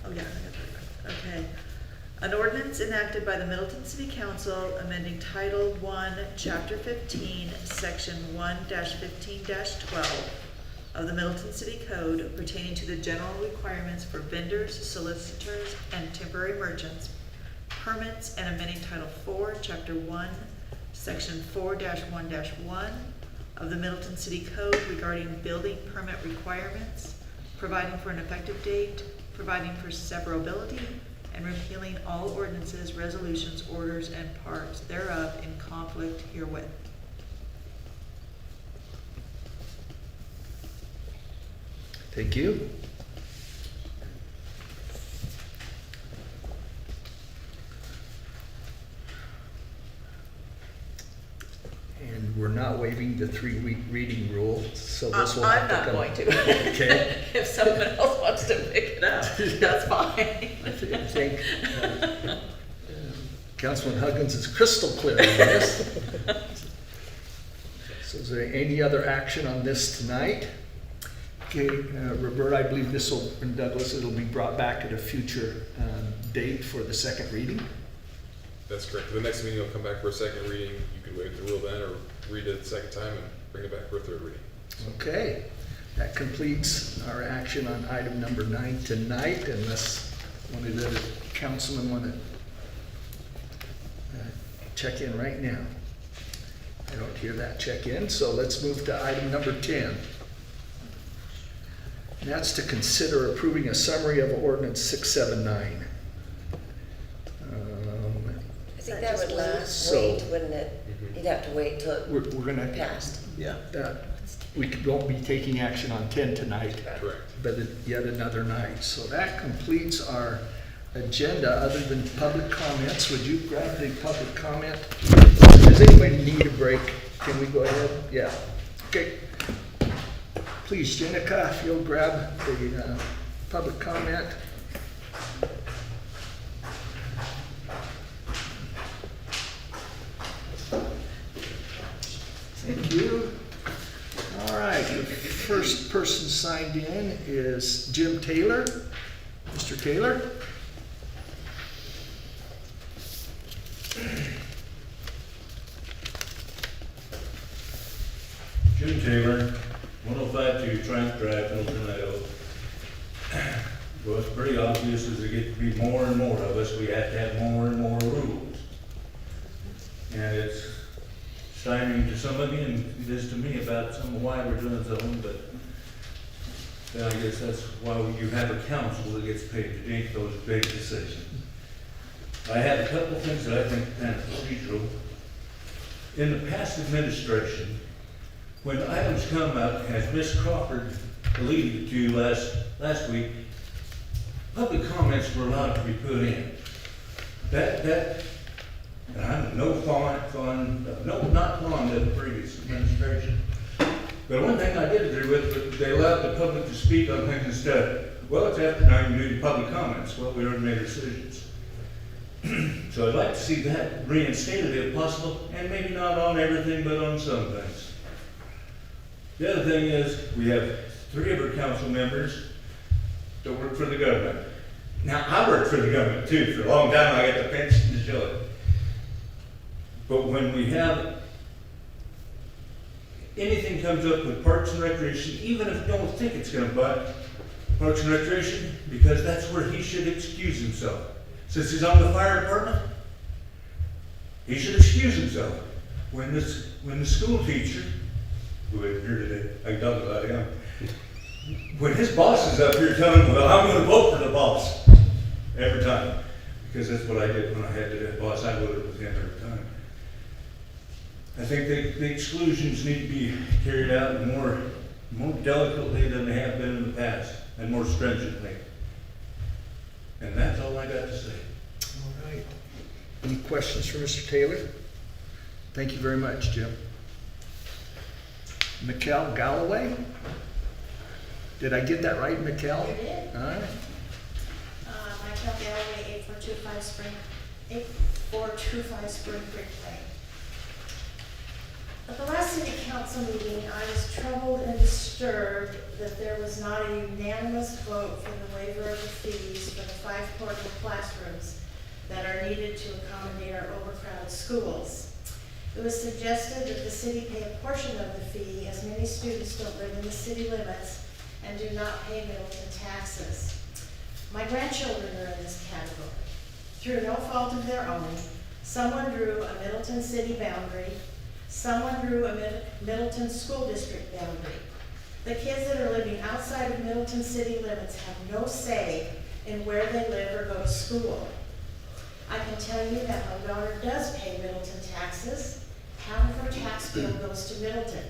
Oh, yeah, I got that right. Okay. An ordinance enacted by the Middleton City Council amending Title I, Chapter 15, Section 1-15-12 of the Middleton City Code pertaining to the general requirements for vendors, solicitors, and temporary merchants, permits, and amending Title IV, Chapter 1, Section 4-1-1 of the Middleton City Code regarding building permit requirements, providing for an effective date, providing for severability, and repealing all ordinances, resolutions, orders, and parts thereof in conflict herewith. Thank you. And we're not waiving the 3-week reading rule, so this will have I'm to not come. going to. Okay. If someone else wants to pick it up, that's fine. I think Councilman Huggins is crystal clear on this. So is there any other action on this tonight? Okay, Roberta, I believe this will, and Douglas, it'll be brought back at a future date for the second reading. That's correct. The next meeting will come back for a second reading. You could waive the rule then, or read it a second time and bring it back for a third reading. Okay, that completes our action on item number 9 tonight, unless one of the other councilmen want to check in right now. I don't hear that check in, so let's move to item number 10. And that's to consider approving a summary of ordinance 679. I think that would So- wait, wouldn't it? You'd have to wait till We're it gonna, passed. Yeah. we won't be taking action on 10 tonight, Correct. but yet another night. So that completes our agenda, other than public comments. Would you grab the public comment? Does anybody need a break? Can we go ahead? Yeah. Okay. Please, Jenica, if you'll grab the public comment. Thank you. All right, the first person signed in is Jim Taylor. Mr. Taylor? Jim Taylor, 1052 Triumph Drive, Middleton, Idaho. Well, it's pretty obvious as there get to be more and more of us, we have to have more and more rules. And it's stymied to somebody, and it is to me about some of why we're doing something, but then I guess that's why you have a council that gets paid to make those big decisions. I have a couple of things that I think are kind of procedural. In the past administration, when items come up, as Ms. Crawford alluded to last week, public comments were allowed to be put in. And I'm not fond of the previous administration. But one thing I did agree with, but they allowed the public to speak on things instead. Well, it's after 9 you do public comments. Well, we already made decisions. So I'd like to see that reinstated if possible, and maybe not on everything, but on some things. The other thing is, we have 3 of our council members that work for the government. Now, I worked for the government too. For a long time, I got the pension to show it. But when we have anything comes up with Parks and Recreation, even if you don't think it's gonna butt Parks and Recreation, because that's where he should excuse himself. Since he's on the fire department, he should excuse himself. When the school teacher, who is here today, I can talk about him, when his boss is up here telling him, well, I'm gonna vote for the boss, every time. Because that's what I did when I had the boss, I voted with him every time. I think the exclusions need to be carried out more delicately than they have been in the past, and more stringently. And that's all I got to say. All right. Any questions for Mr. Taylor? Thank you very much, Jim. Mikkel Galloway? Did I get that right, Mikkel? You did. All right. Michael Galloway, 8425 Spring Creek Lane. At the last city council meeting, I was troubled and disturbed that there was not a unanimous vote for the waiver of the fees for the 5 portable classrooms that are needed to accommodate our overcrowded schools. It was suggested that the city pay a portion of the fee, as many students don't live in the city limits and do not pay Middleton taxes. My grandchildren are in this category. Through no fault of their own, someone drew a Middleton city boundary, someone drew a Middleton school district boundary. The kids that are living outside of Middleton city limits have no say in where they live or go to school. I can tell you that my daughter does pay Middleton taxes. Half of her tax bill goes to Middleton.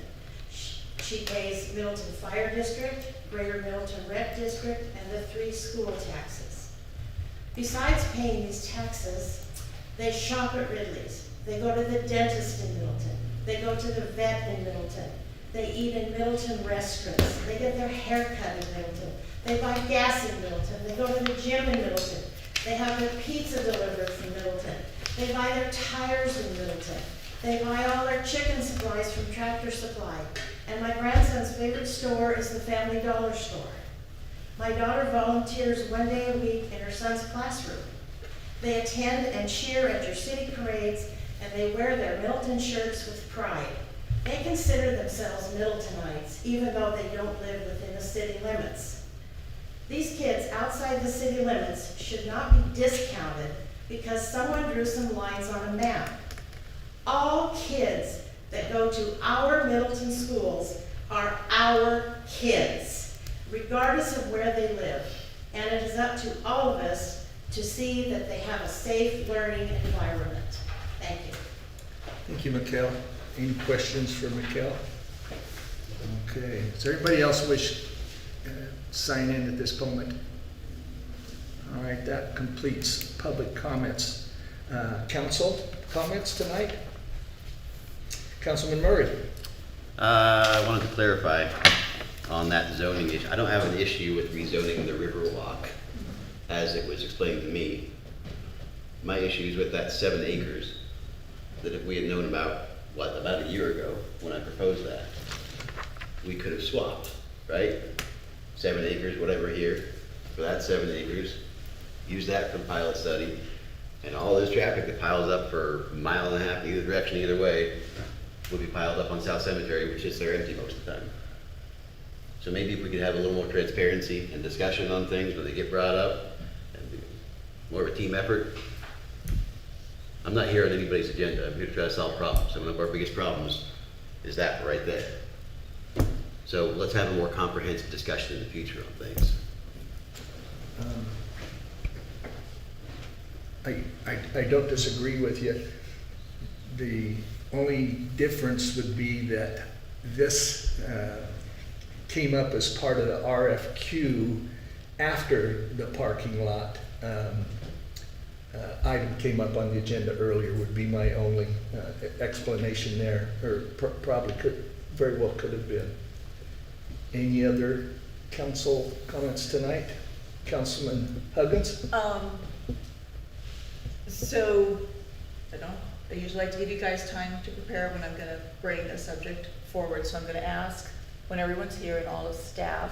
She pays Middleton Fire District, Greater Middleton Rec District, and the 3 school taxes. Besides paying these taxes, they shop at Ridley's. They go to the dentist in Middleton. They go to the vet in Middleton. They eat in Middleton restaurants. They get their hair cut in Middleton. They buy gas in Middleton. They go to the gym in Middleton. They have their pizza delivered from Middleton. They buy their tires in Middleton. They buy all their chicken supplies from Tractor Supply. And my grandson's favorite store is the Family Dollar store. My daughter volunteers 1 day a week in her son's classroom. They attend and cheer at your city parades, and they wear their Middleton shirts with pride. They consider themselves Middletonites, even though they don't live within the city limits. These kids outside the city limits should not be discounted because someone drew some lines on a map. All kids that go to our Middleton schools are our kids, regardless of where they live. And it is up to all of us to see that they have a safe learning environment. Thank you. Thank you, Mikkel. Any questions for Mikkel? Okay, does everybody else wish to sign in at this moment? All right, that completes public comments. Council comments tonight? Councilman Murray? I wanted to clarify on that zoning issue. I don't have an issue with rezoning the Riverwalk as it was explained to me. My issue is with that 7 acres that if we had known about, about a year ago when I proposed that, we could have swapped, right? 7 acres, whatever here, for that 7 acres, use that for the pilot study, and all this traffic that piles up for a mile and a half either direction, either way, will be piled up on South Cemetery, which is there empty most of the time. So maybe if we could have a little more transparency and discussion on things when they get brought up, and be more of a team effort. I'm not here on anybody's agenda. I'm here to try to solve problems. And one of our biggest problems is that right there. So let's have a more comprehensive discussion in the future on things. I don't disagree with you. The only difference would be that this came up as part of the RFQ after the parking lot item came up on the agenda earlier, would be my only explanation there, or probably very well could have been. Any other council comments tonight? Councilman Huggins? So, I usually like to give you guys time to prepare when I'm gonna bring a subject forward, so I'm gonna ask when everyone's here and all of staff.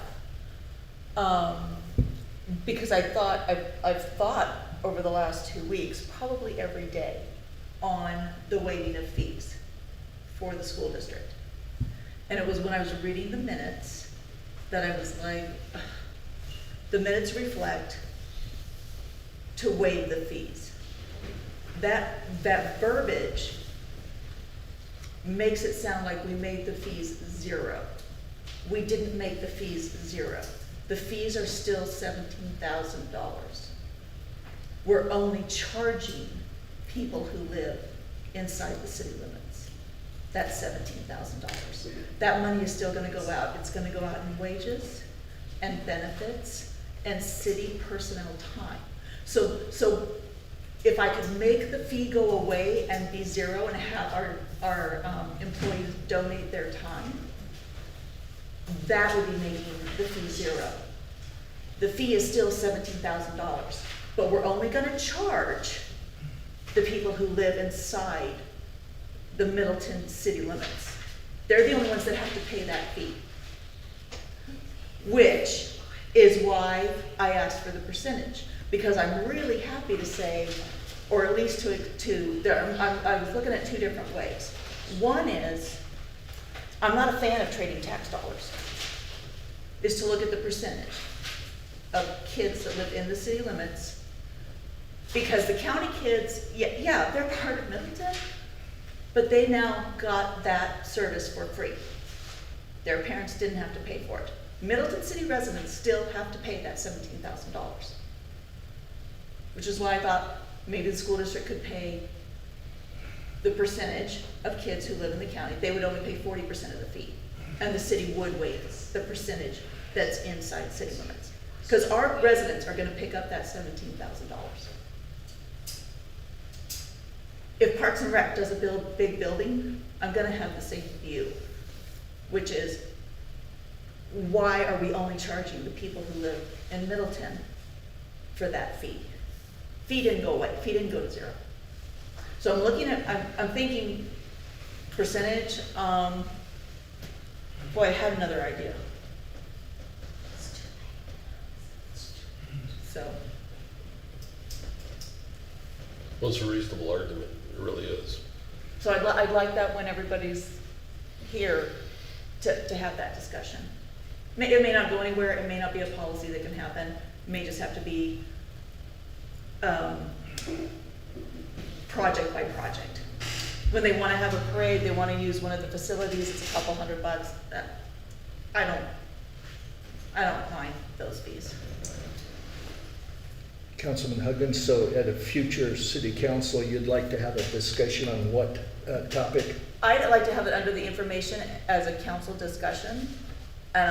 Because I've thought over the last 2 weeks, probably every day, on the waiving of fees for the school district. And it was when I was reading the minutes that I was like, ugh, the minutes reflect to waive the fees. That verbiage makes it sound like we made the fees 0. We didn't make the fees 0. The fees are still $17,000. We're only charging people who live inside the city limits. That's $17,000. That money is still gonna go out. It's gonna go out in wages and benefits and city personnel time. So if I could make the fee go away and be 0 and have our employees donate their time, that would be making the fee 0. The fee is still $17,000, but we're only gonna charge the people who live inside the Middleton city limits. They're the only ones that have to pay that fee, which is why I asked for the percentage, because I'm really happy to say, or at least I was looking at 2 different ways. One is, I'm not a fan of trading tax dollars, is to look at the percentage of kids that live in the city limits, because the county kids, yeah, they're part of Middleton, but they now got that service for free. Their parents didn't have to pay for it. Middleton city residents still have to pay that $17,000, which is why I thought maybe the school district could pay the percentage of kids who live in the county. They would only pay 40% of the fee, and the city would waive the percentage that's inside city limits. Because our residents are gonna pick up that $17,000. If Parks and Rec does a big building, I'm gonna have the same view, which is, why are we only charging the people who live in Middleton for that fee? Fee didn't go away, fee didn't go to 0. So I'm looking at, I'm thinking percentage, boy, I had another idea. So, Well, it's a reasonable argument, it really is. So I'd like that when everybody's here to have that discussion. It may not go anywhere, it may not be a policy that can happen, it may just have to be, project by project. When they wanna have a parade, they wanna use one of the facilities, it's a couple $100, I don't mind those fees. Councilman Huggins, so at a future city council, you'd like to have a discussion on what topic? I'd like to have it under the information as a council discussion, and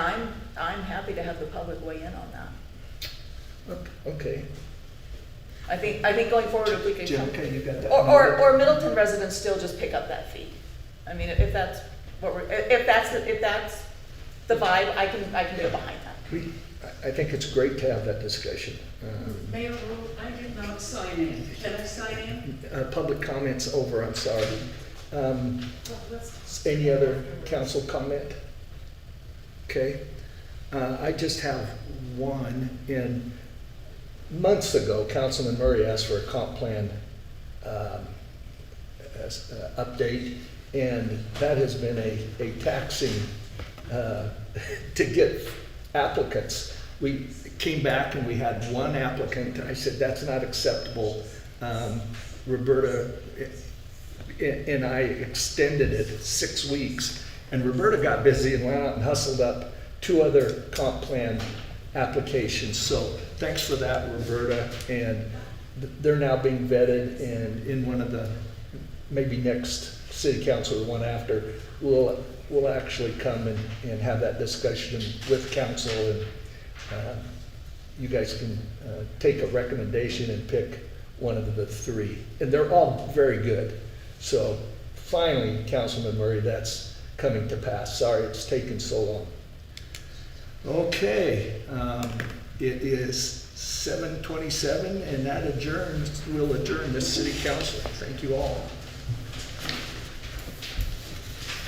I'm happy to have the public weigh in on that. Okay. I think going forward, if we could Jim, come, okay, you got that? or Middleton residents still just pick up that fee. I mean, if that's what if that's the vibe, I can get behind that. I think it's great to have that discussion. Mayor, I did not sign in. Can I sign in? Public comments over, I'm sorry. Well, let's- Any other council comment? Okay. I just have one. In months ago, Councilman Murray asked for a comp plan update, and that has been a taxing to get applicants. We came back and we had one applicant. I said, that's not acceptable. Roberta and I extended it 6 weeks, and Roberta got busy and went out and hustled up 2 other comp plan applications. So thanks for that, Roberta. And they're now being vetted, and in one of the, maybe next city council or one after, we'll actually come and have that discussion with council, and you guys can take a recommendation and pick one of the 3. And they're all very good. So finally, Councilman Murray, that's coming to pass. Sorry it's taken so long. Okay, it is 7:27, and that will adjourn this city council. Thank you all.